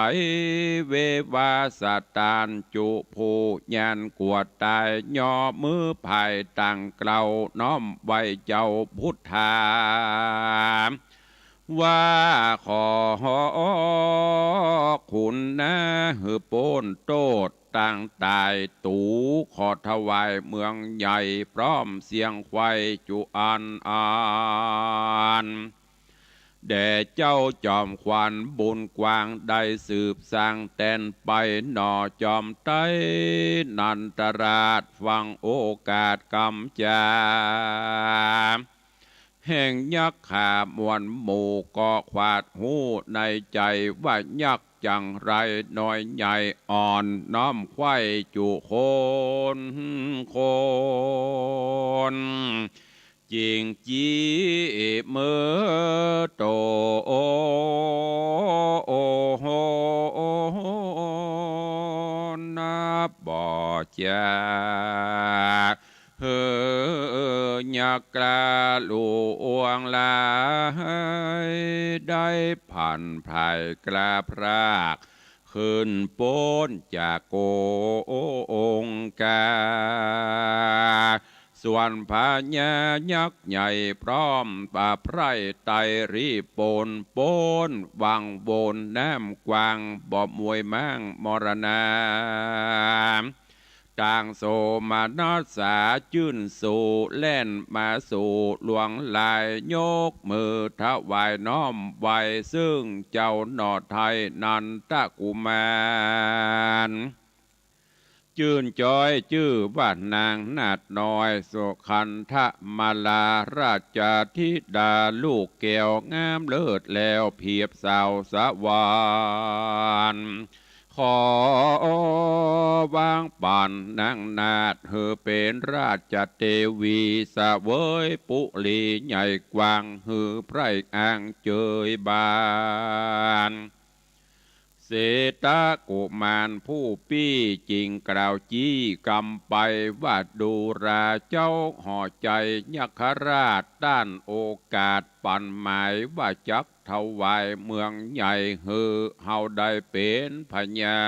เววาสตานจุภูญานกวดตายย่อมือภายตั้งเกลาน้อมไว้เจ้าพุทธาว่าขอคุณนะหือโปนโตดตั้งตายตูขอถวายเมืองใหญ่พร้อมเสียงไฟจุอันแด่เจ้าจอมขวัญบุญกว้างได้สืบสร้างแตนไปหน่อจอมไต้นันตราชฟังโอกาสกำจาแห่งยักษ์ขามวลหมู่ก็ขวาดหูในใจว่ายักษ์จังไรน้อยใหญ่อ่อนน้อมไข่จุโคนจริงจีมือโตนับบ่อจากยักกระลูอวงลายได้ผ่านภายกระพรากขึ้นโป้นจากโกองกาส่วนพญายักษ์ใหญ่พร้อมป่าไพรไตรีปนโปนวังบนน้ำกวางบ่มวยมั่งมรณาต่างโสมานัสสาจื่นสู่แล่นมาสู่หลวงลายยกมือถวายน้อมไว้ซึ่งเจ้าหนอไทยนันตะกุมารจื่นจอยชื่อว่านางนาดน้อยสุขันธมาลาราชธิดาลูกแก้วงามเลิศแล้วเพียบสาวสวรรค์ ขอวางป่านนางนาดเธอเป็นราชเทวีสะเวยปุลีใหญ่กว้างหือไพร่อ่างเจยบานเศรษฐกุมารผู้ปี้จริงกล่าวจี้กำไปว่าดูราเจ้าห่อใจยักษราชด้านโอกาสปั่นหมายว่าจักถวายเมืองใหญ่เฮือเฮาได้เป็นพญา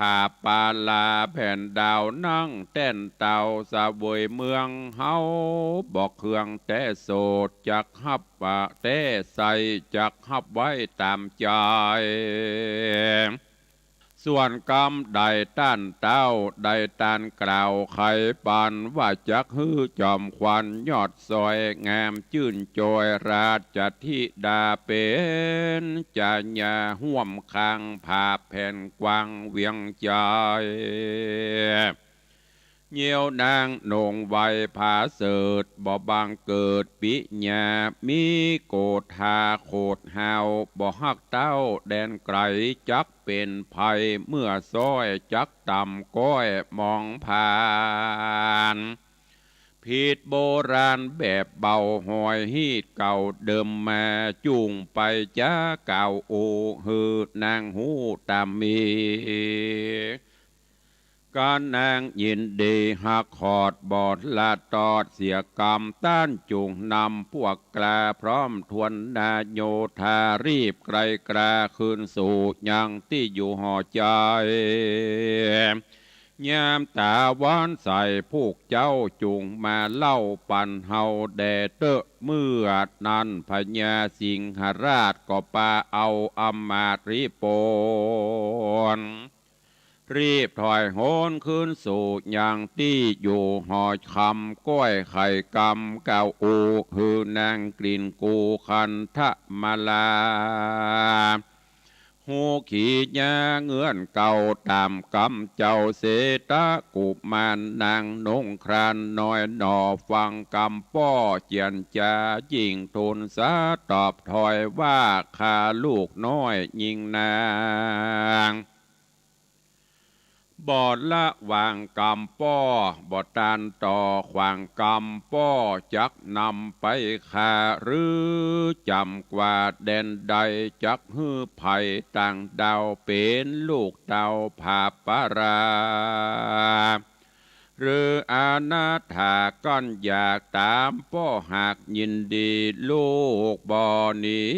ผาปาลาแผ่นดาวนั่งเต้นเต่าสะเวยเมืองเฮาบอกเครื่องแต่โสดจักฮับปะแต่ใส่จักฮับไว้ตามใจส่วนกรรมใดต้านเต้าใดตานกล่าวไขปันว่าจักฮือจอมควันยอดซอยงามจื่นจอยราชธิดาเป็นจาญาห่วมคางผาแผ่นกวางเวียงใจเยี่ยวนางโหนงไวผาเสดบ่บางเกิดปิญามีโกธาโคดหาวบ่ฮักเต้าแดนไกลจักเป็นภัยเมื่อซ้อยจักต่ำก้อยมองผ่านผิดโบราณแบบเบาหอยฮีดเก่าเดิมมาจุงไปจ้าเก่าโอฮือนางหูตามมีการนางยินดีหักขอดบอดลาตอดเสียกรรมต้านจุงนำพวกกลาพร้อมทวนนาโยธารีบไกลกราคืนสู่ยังที่อยู่ห่อใจยามตาวันใส่พวกเจ้าจุงมาเล่าปันเฮาแดเตอะเมื่อนั้นพญาสิงหราชก็ปาเอาอำมาตริโปนรีบถอยโหนขึ้นสู่อย่างที่อยู่หอคำก้อยไข่กำเก่าอูหือนางกลิ่นกูคันทะมาลาหูขีญาเงื่อนเก่าตามกำเจ้าเสตะกุมารนางนงครานน้อยหนอฟังกำป้อเจียนจายิ่งทูลสาตอบถอยว่าข้าลูกน้อยยิงนางบอดละวางกำป้อบอดตานต่อขวางกำป้อจักนำไปขาหรือจำกว่าแดนใดจักฮือไผ่ต่างดาวเป็นลูกเต่าผาปาราหรืออาณาถาก้อนอยากตามป้อหากยินดีลูกบ่อนี้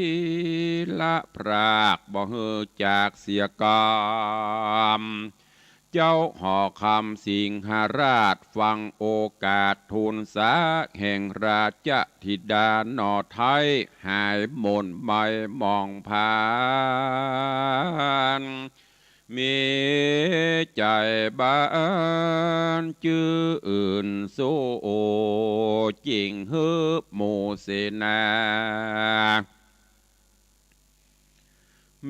ละพรากบ่ฮือจากเสียกรรมเจ้าห่อคำสิงหราชฟังโอกาสทูลสาแห่งราชธิดาหนอไทยหายหม่นไม่มองผ่านมีใจบ้านจื่ออื่นสู้จริงฮึบหมู่เสนา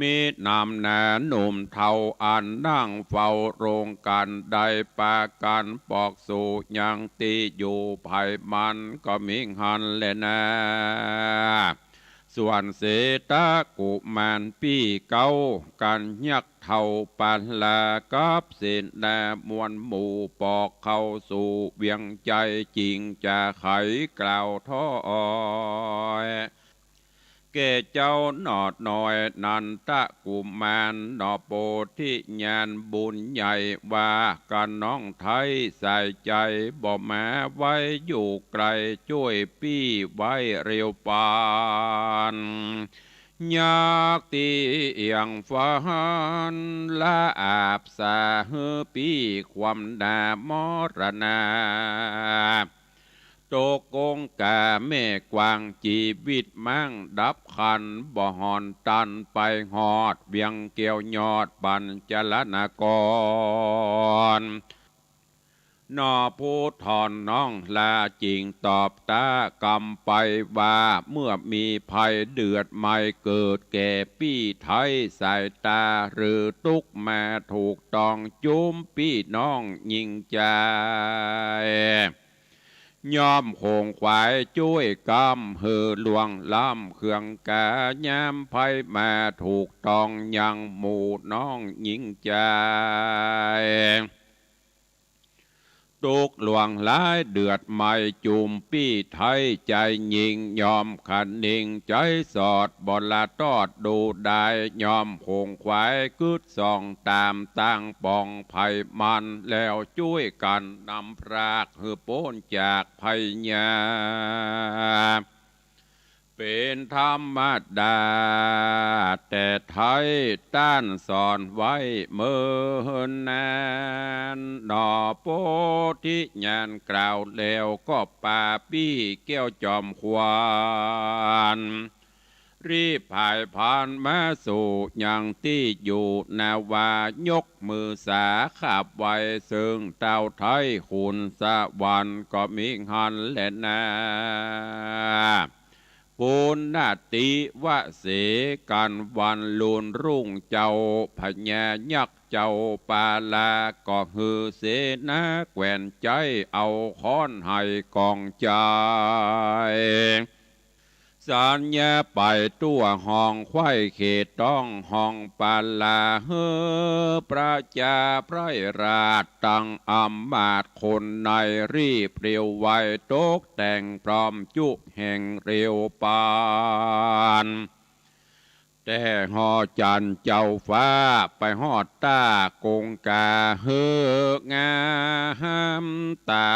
มีนำแนหนุ่มเทาอันนั่งเฝ้าโรงกันได้ปากันปอกสู่ยังตีอยู่ภายมันก็มิงหันแลนะส่วนเศรษฐกุมารปี้เก้ากันยักเท่าปันลากับเสนามวลหมู่ปอกเข้าสู่เวียงใจจริงจะไขกล่าวท้อยเกเจ้าหนอดน้อยนันทกุมารหนอโปธิญาณบุญใหญ่ว่ากันน้องไทยใส่ใจบ่มาไว้อยู่ไกลช่วยปี้ไว้เร็วปานยากตีเอียงฝันละอาบสาเฮือปีความดามรณาโตกงกาแม่กวางจีวิตมั่งดับขันบ่หอนตันไปหอดเวียงเกี่ยวยอดปัญจลนากรนอผู้ทอนน้องลาจริงตอบตากำไปว่าเมื่อมีภัยเดือดไม่เกิดแก่ปี้ไทยสายตาหรือตุกมาถูกต้องจุ้มปี้น้องยิงใจ ย่อมคงควายจุ้ยกำหือหลวงล้ำเครื่องกายามไพ่มาถูกต้องยังหมู่น้องหญิงใจตุกหลวงหลายเดือดไม่จุมปี้ไทยใจยิงยอมขันนิ่งใจสอดบลาตอดดูได้ยอมคงควายกึดส่องตามตั้งปองไผ่มันแล้วช่วยกันนำพรากหือโป้นจากไผ่ยาเป็นธรรมดาแต่ไทยต้านสอนไว้เมื่อนานนอโปธิญาณกล่าวแล้วก็ป่าปี้แก้วจอมควานรีบผ่ายผ่านมาสู่ยังที่อยู่นาวายกมือสาขับไว้ซึ่งเต้าไทยขุนสะวันก็มีหันและนาปุณณติวะเสกันวันลุนรุ่งเจ้าพญายักษ์เจ้าปาลาก็ฮือเสนาแกวนใจเอาค้อนให้กองใจสัญญาไปตัวห้องไข่เขตต้องห้องปาลาเฮอประจาไพรราชตั้งอำมาตย์คนในรีบเรียวไวตกแต่งพร้อมจุแห่งเรียวปานแต่หอจันเจ้าฟ้าไปหอดตากงกาเฮองามตา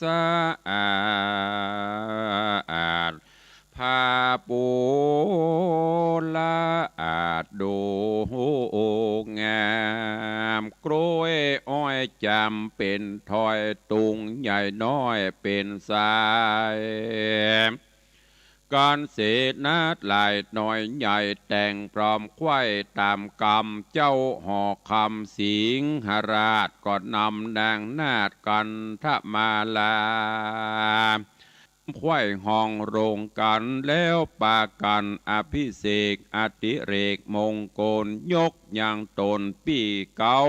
สะอาดพาปูละอาจดูงามกล้วยอ้อยจำเป็นถอยตุงใหญ่น้อยเป็นสายการเสนาหลายหน่อยใหญ่แต่งพร้อมไข่ตามกรรมเจ้าหอคำสิงหราชก็นำนางนาฏกันทมาลาไข่ห้องโรงกันแล้วปากันอภิเษกอติเรกมงคลยกยังตนปีเก้า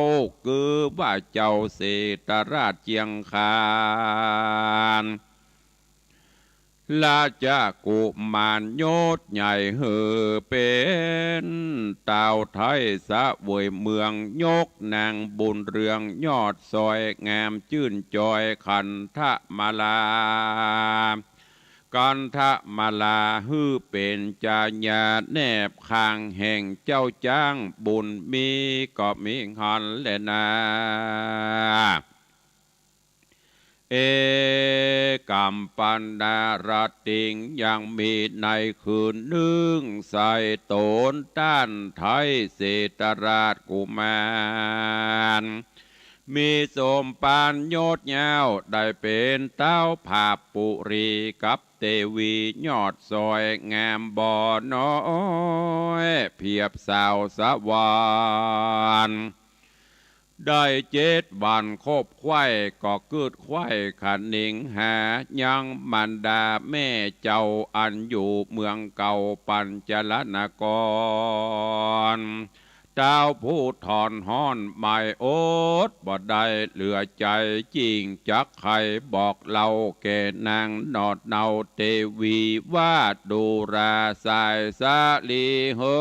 คือว่าเจ้าเศรษฐราชเจียงคานลาจากกุมารโยศใหญ่เหือเป็นเต่าไทยสะเวยเมืองยกนางบุญเรืองยอดซอยงามชื่นจอยขันทะมาลากันทะมาลาฮือเป็นจาญาแนบคางแห่งเจ้าจ้างบุญมีก็มีหันและนาเกัมปันดารติงยังมีในคืนนึ่งใส่โตนต้านไทยเศรษฐราชกุมารมีสมปานโยดยาวได้เป็นเต้าผาปุรีกับเตวียอดซอยงามบ่อน้อยเพียบสาวสะวานได้7 วันคบไข่ก็เกิดไข่ขันนิงหายังมันดาแม่เจ้าอันอยู่เมืองเก่าปัญจลนครเจ้าผู้ถอนห้อนไม่โอดบ่ได้เหลือใจจริงจักใครบอกเล่าแก่นางนอดเนาเทวีว่าดูราสายสาลีเฮ้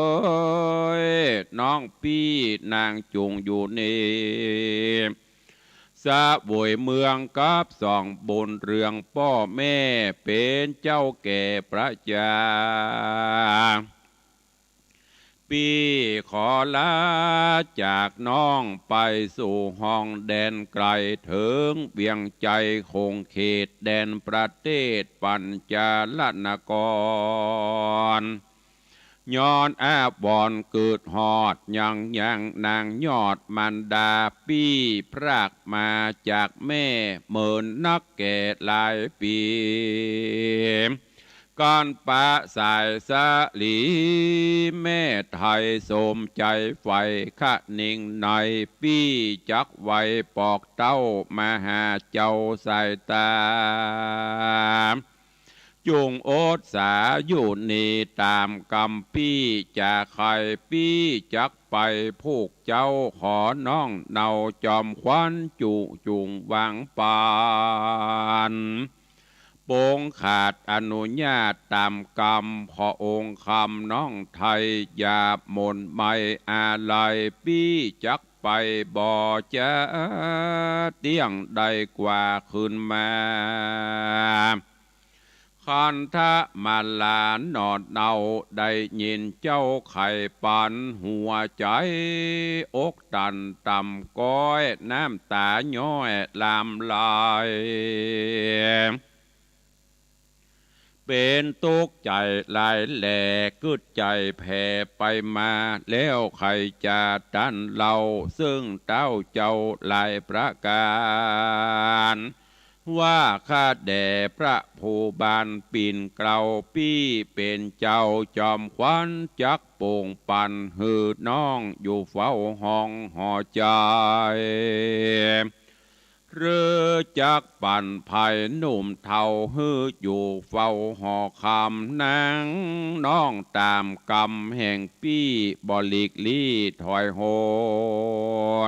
ยน้องพี่นางจุงอยู่นี่สะบวยเมืองกับสองบนเรืองพ่อแม่เป็นเจ้าแก่พระยาปีขอลาจากน้องไปสู่ห้องแดนไกลถึงเวียงใจคงเขตแดนประเทศปัญจลนครย้อนแอบวอนเกิดหอดยังนางยอดมันดาปี้พรากมาจากแม่เหมือนนักแก่หลายปีก่อนปะสายสะลีแม่ไทยสมใจไฟขะนิ่งในปี้จักไว้ปอกเต้ามาหาเจ้าสายตา จงโอดสาอยู่นี่ตามกำปี้จะใครปี้จักไปผูกเจ้าขอน้องเนาจอมควันจุงวางปานโปงขาดอนุญาตตามกรรมขอองค์คำน้องไทยอย่ามนไม่อะไรปี้จักไปบ่จะเตี้ยงได้กว่าขึ้นมาคันทะมาลานนอดเนาได้ยินเจ้าไข่ปันหัวใจอกตันต่ำก้อยน้ำตาย้อยลามลายเป็นตุกใจลายแหลกกึดใจแผ่ไปมาแล้วใครจะตันเราซึ่งเต้าเจ้าลายประการว่าข้าแด่พระผู้บานปิ่นเกลาปี้เป็นเจ้าจอมขวัญจักโป่งปันหืดน้องอยู่เฝ้าห้องห่อใจเรือจักปั่นภัยหนุ่มเทาฮืออยู่เฝ้าห่อคำนางน้องตามกำแห่งปี้บลิกลี่ถอยโห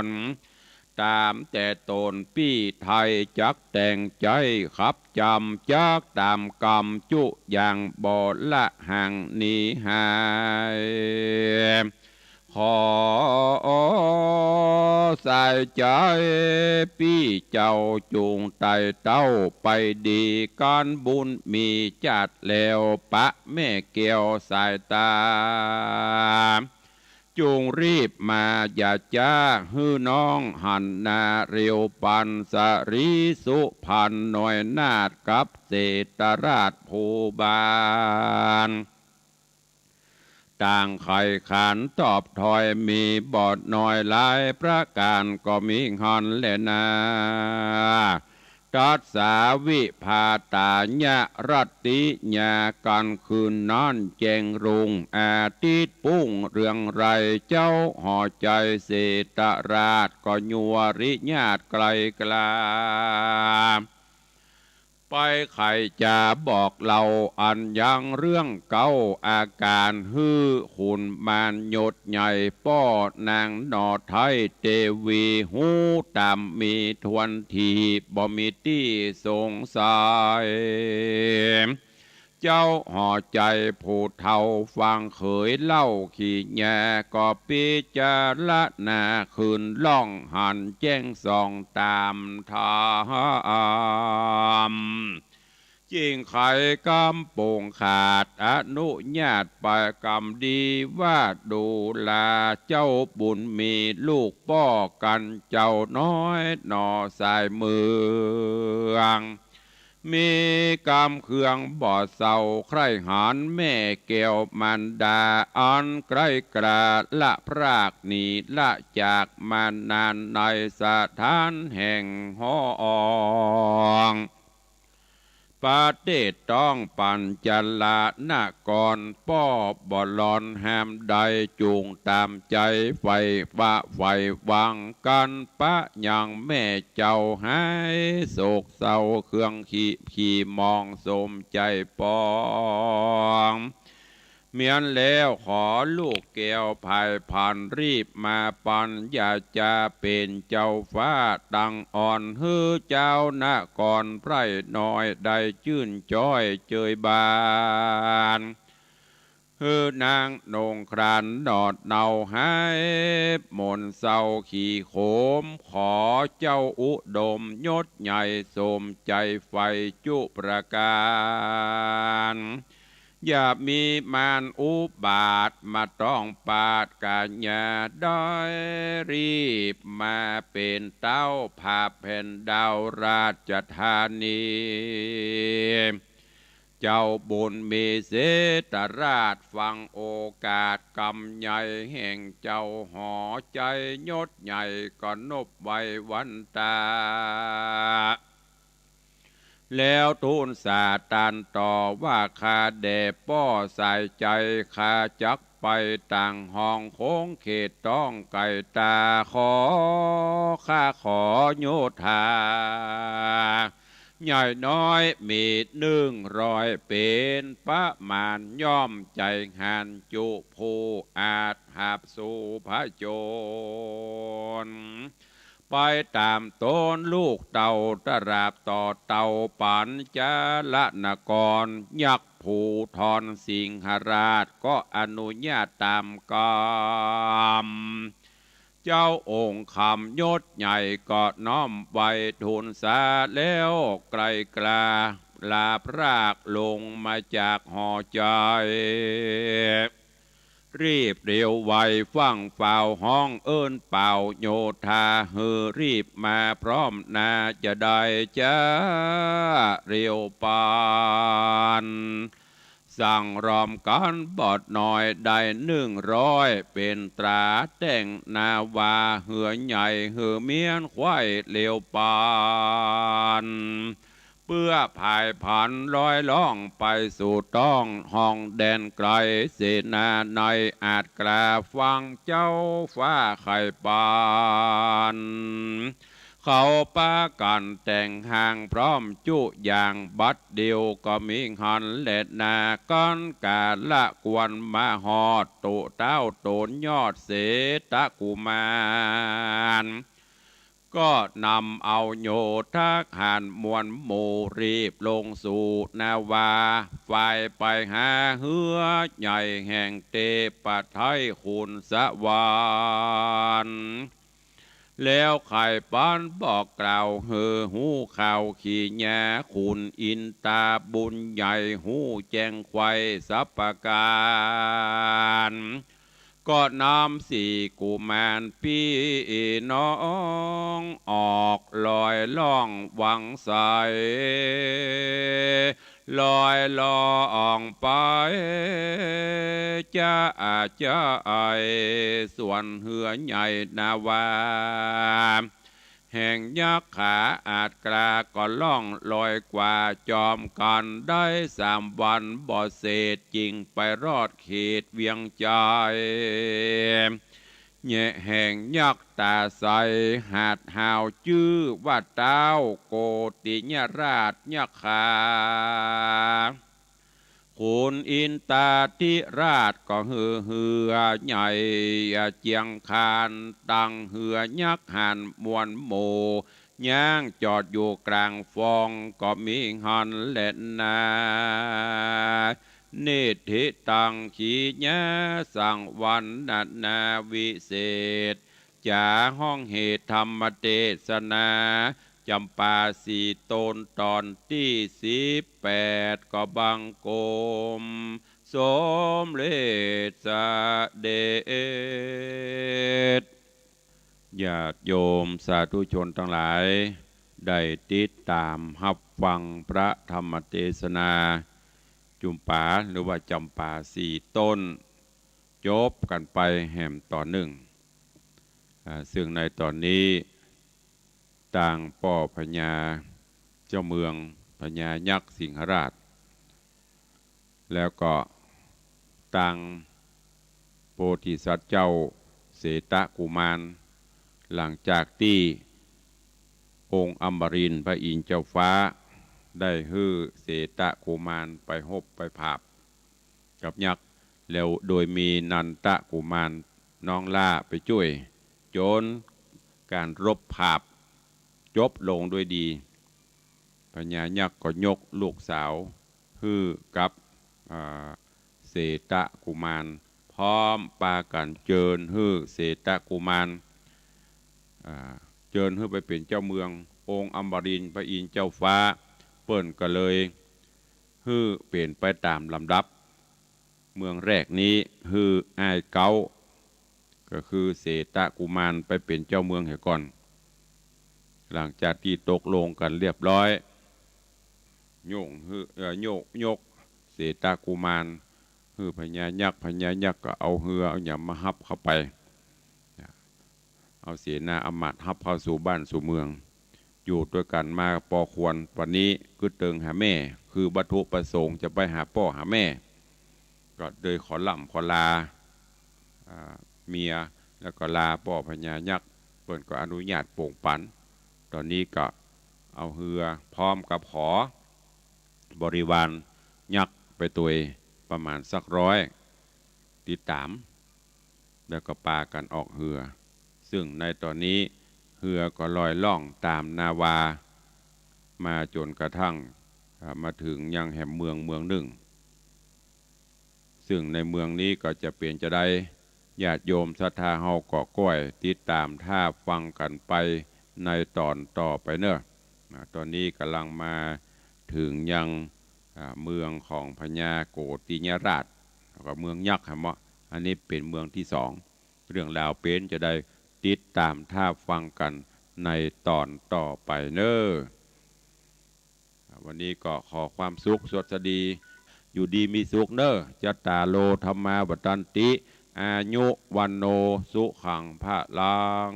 นตามแต่ตนปี้ไทยจักแต่งใจขับจำจักตามกำจุอย่างบ่ละห่างหนีหายขอใส่ใจพี่เจ้าจูงไต่เต้าไปดีการบุญมีจัดแล้วปะแม่เกี่ยวสายตาจูงรีบมาอย่าจ้าฮื้อน้องหันนาเรียวปันสรีสุพันหน่อยนาดกับเศรษฐราชภูบาลต่างไข่ขันตอบถอยมีบอดหน่อยหลายประการก็มีหอนแลนาตัดสาวิภาตาญะรัตติญากันคืนนอนแจงรุงอาทิตย์ปุ้งเรื่องไรเจ้าห่อใจเศรษฐราชก็ยัวริญาติไกลกลาไปใครจะบอกเราอันยังเรื่องเก่าอาการฮือขุนมานหยดใหญ่ป้อนางนอไทยเตวีหูตามมีทวนทีบ่มีที่สงสัยเจ้าห่อใจผู้เฒ่าฟังเคยเล่าขี้แย่ก็พิจารณาคืนล่องหันแจ้งส่องตามธรรมจริงไขกำโป่งขาดอนุญาตไปกรรมดีว่าดูแลเจ้าบุญมีลูกป้อกันเจ้าน้อยหน่อสายเมืองมีกรรมเครื่องบ่อเศร้าใครหานแม่แก้วมันดาอันไกลกระละพรากหนีละจากมานานในสถานแห่งห้องประเทศต้องปัญจลาหน้ากรป้อบอลอนแฮมใดจูงตามใจไฟฟ้าไฟวังกันปะยังแม่เจ้าหายโศกเศร้าเครื่องขี่มองสมใจปองเมียนแล้วขอลูกแก้วภายพันรีบมาปันอย่าจะเป็นเจ้าฟ้าดังอ่อนฮือเจ้านกรไพร่น้อยได้ชื่นจ้อยเจยบานฮือนางนงครานนอดเนาหายมนเศร้าขี่โขมขอเจ้าอุดมยศใหญ่สมใจไฟจุประการอย่ามีมารอุบาทมาต้องปาดกัญญาด้อยรีบมาเป็นเต้าผาแผ่นดาวราชธานีเจ้าบุญมีเสตราชฟังโอกาสกำใหญ่แห่งเจ้าหอใจยศใหญ่ก็นบไว้วันตาแล้วทูลสาตานต่อว่าข้าแด่ป้อสายใจข้าจักไปต่างห้องโค้งเขตต้องไก่ตาขอข้าขอโยธา ใหญ่น้อยมี100เป็นประมาณย่อมใจหันจุผู้อาจหาบสู่พระโจรไปตามต้นลูกเต่าตราบต่อเต่าปัญจละนกรยักษ์ภูทรสิงหราชก็อนุญาตตามกรรมเจ้าองค์คำยศใหญ่ก็น้อมไว้ทูลสาแล้วไกลกลาลาพรากลงมาจากหอใจรีบเร็วไวฟังเฝ้าห้องเอิ้นเป่าโยธาเฮอรีบมาพร้อมนาจะได้จะเร็วปานสั่งรอมกันบอดหน่อยได้100เป็นตราแต่งนาวาเหือใหญ่เหือเมียนควายเร็วปานเพื่อภายผันลอยล่องไปสู่ต้องห้องแดนไกลเสนาในอาจกล้าฟังเจ้าฟ้าไข่ปานเขาปากันแต่งห่างพร้อมจุอย่างบัดเดียวก็มีหันเล็ดนาก้อนกาละกวนมาหอดตุเต้าโตนยอดเสตะกุมารก็นำเอาโยทักหันมวลหมู่รีบลงสู่นาวาฝ่ายไปหาเหือใหญ่แห่งเตปะไทยคุณสวรรค์แล้วไข่ป้อนบอกกล่าวเฮอหูข่าวขี่แย่คุณอินตาบุญใหญ่หูแจงไข่สัปการก็นำสี่กุมารพี่น้องออกลอยล่องหวังใสลอยลองไปจะอาจจะไอส่วนเหือใหญ่นาวาแห่งยักษ์ขาอาจกลาก็ล่องลอยกว่าจอมกันได้3 วันบ่เศษจริงไปรอดเขตเวียงใจแย่แห่งยักษ์ตาใสหาดหาวชื่อว่าเต้าโกติญราชยักษ์ขาคุณอินตาธิราชก็เหือใหญ่เจียงคานตังเหือยักษ์หันมวลโมย่างจอดอยู่กลางฟองก็มีหันเล่นนาเนธิตังขีญาสังวันนาวิเศษจาห้องเหตุธรรมเทศนาจำปาสีตนตอนที่18ก็บังโกมสมเลสเดชญาติโยมสาธุชนทั้งหลายได้ติดตามรับฟังพระธรรมเทศนาจุมปาหรือว่าจำปาสี่ต้นจบกันไปแห่มต่อหนึ่งซึ่งในตอนนี้ต่างป่อพญาเจ้าเมืองพญายักษ์สิงหราชแล้วก็ต่างโพธิสัตว์เจ้าเสตะกุมารหลังจากที่องค์อมรินทร์พระอินทร์เจ้าฟ้าได้ฮื้อเสตะกุมารไปหบไปผาบกับยักษ์แล้วโดยมีนันตะกุมารน้องล่าไปช่วยจนการรบผาบจบลงด้วยดีพญายักษ์ก็ยกลูกสาวฮื้อกับเสตะกุมารพร้อมปากันเจิญฮื้อเสตะกุมารเจิญฮื้อไปเป็นเจ้าเมืององค์อมรินทร์พระอินทร์เจ้าฟ้าเปิ้นก็เลยฮื้อเปลี่ยนไปตามลำดับเมืองแรกนี้ฮื้ออ้ายเก้าก็คือเสตะกุมารไปเป็นเจ้าเมืองเหก่อนหลังจากที่ตกลงกันเรียบร้อยยกเสตะกุมารฮื้อพญายักษ์ก็เอาเหือเอาหยำมาฮับเข้าไปเอาเสนาอำมาตย์ฮับเข้าสู่บ้านสู่เมืองอยู่ด้วยกันมาพอควรวันนี้คือเติงหาแม่คือวัตถุประสงค์จะไปหาพ่อหาแม่ก็โดยขอล่ำขอลาเมียแล้วก็ลาพ่อพญายักษ์เปิ่นก็อนุญาตโป่งปันตอนนี้ก็ เอาเหือพร้อมกับขอบริวารยักษ์ไปตัวประมาณสัก100ติดตามแล้วก็ปากันออกเหือซึ่งในตอนนี้เหือก็ลอยล่องตามนาวามาจนกระทั่งมาถึงยังแห่งเมืองหนึ่งซึ่งในเมืองนี้ก็จะเปลี่ยนจะได้ญาติโยมศรัทธาเฮาเกาะก้อยติดตามท่าฟังกันไปในตอนต่อไปเนอะตอนนี้กำลังมาถึงยังเมืองของพญาโกติยราชแล้วก็เมืองยักษ์ฮะเมาะอันนี้เป็นเมืองที่2เรื่องราวเป็นจะได้ติดตามท่าฟังกันในตอนต่อไปเนอะวันนี้ก็ขอความสุขสวัสดีอยู่ดีมีสุขเนอะจัตตาโลธรรมาวัฏันติอายุวันโนสุขังพะลัง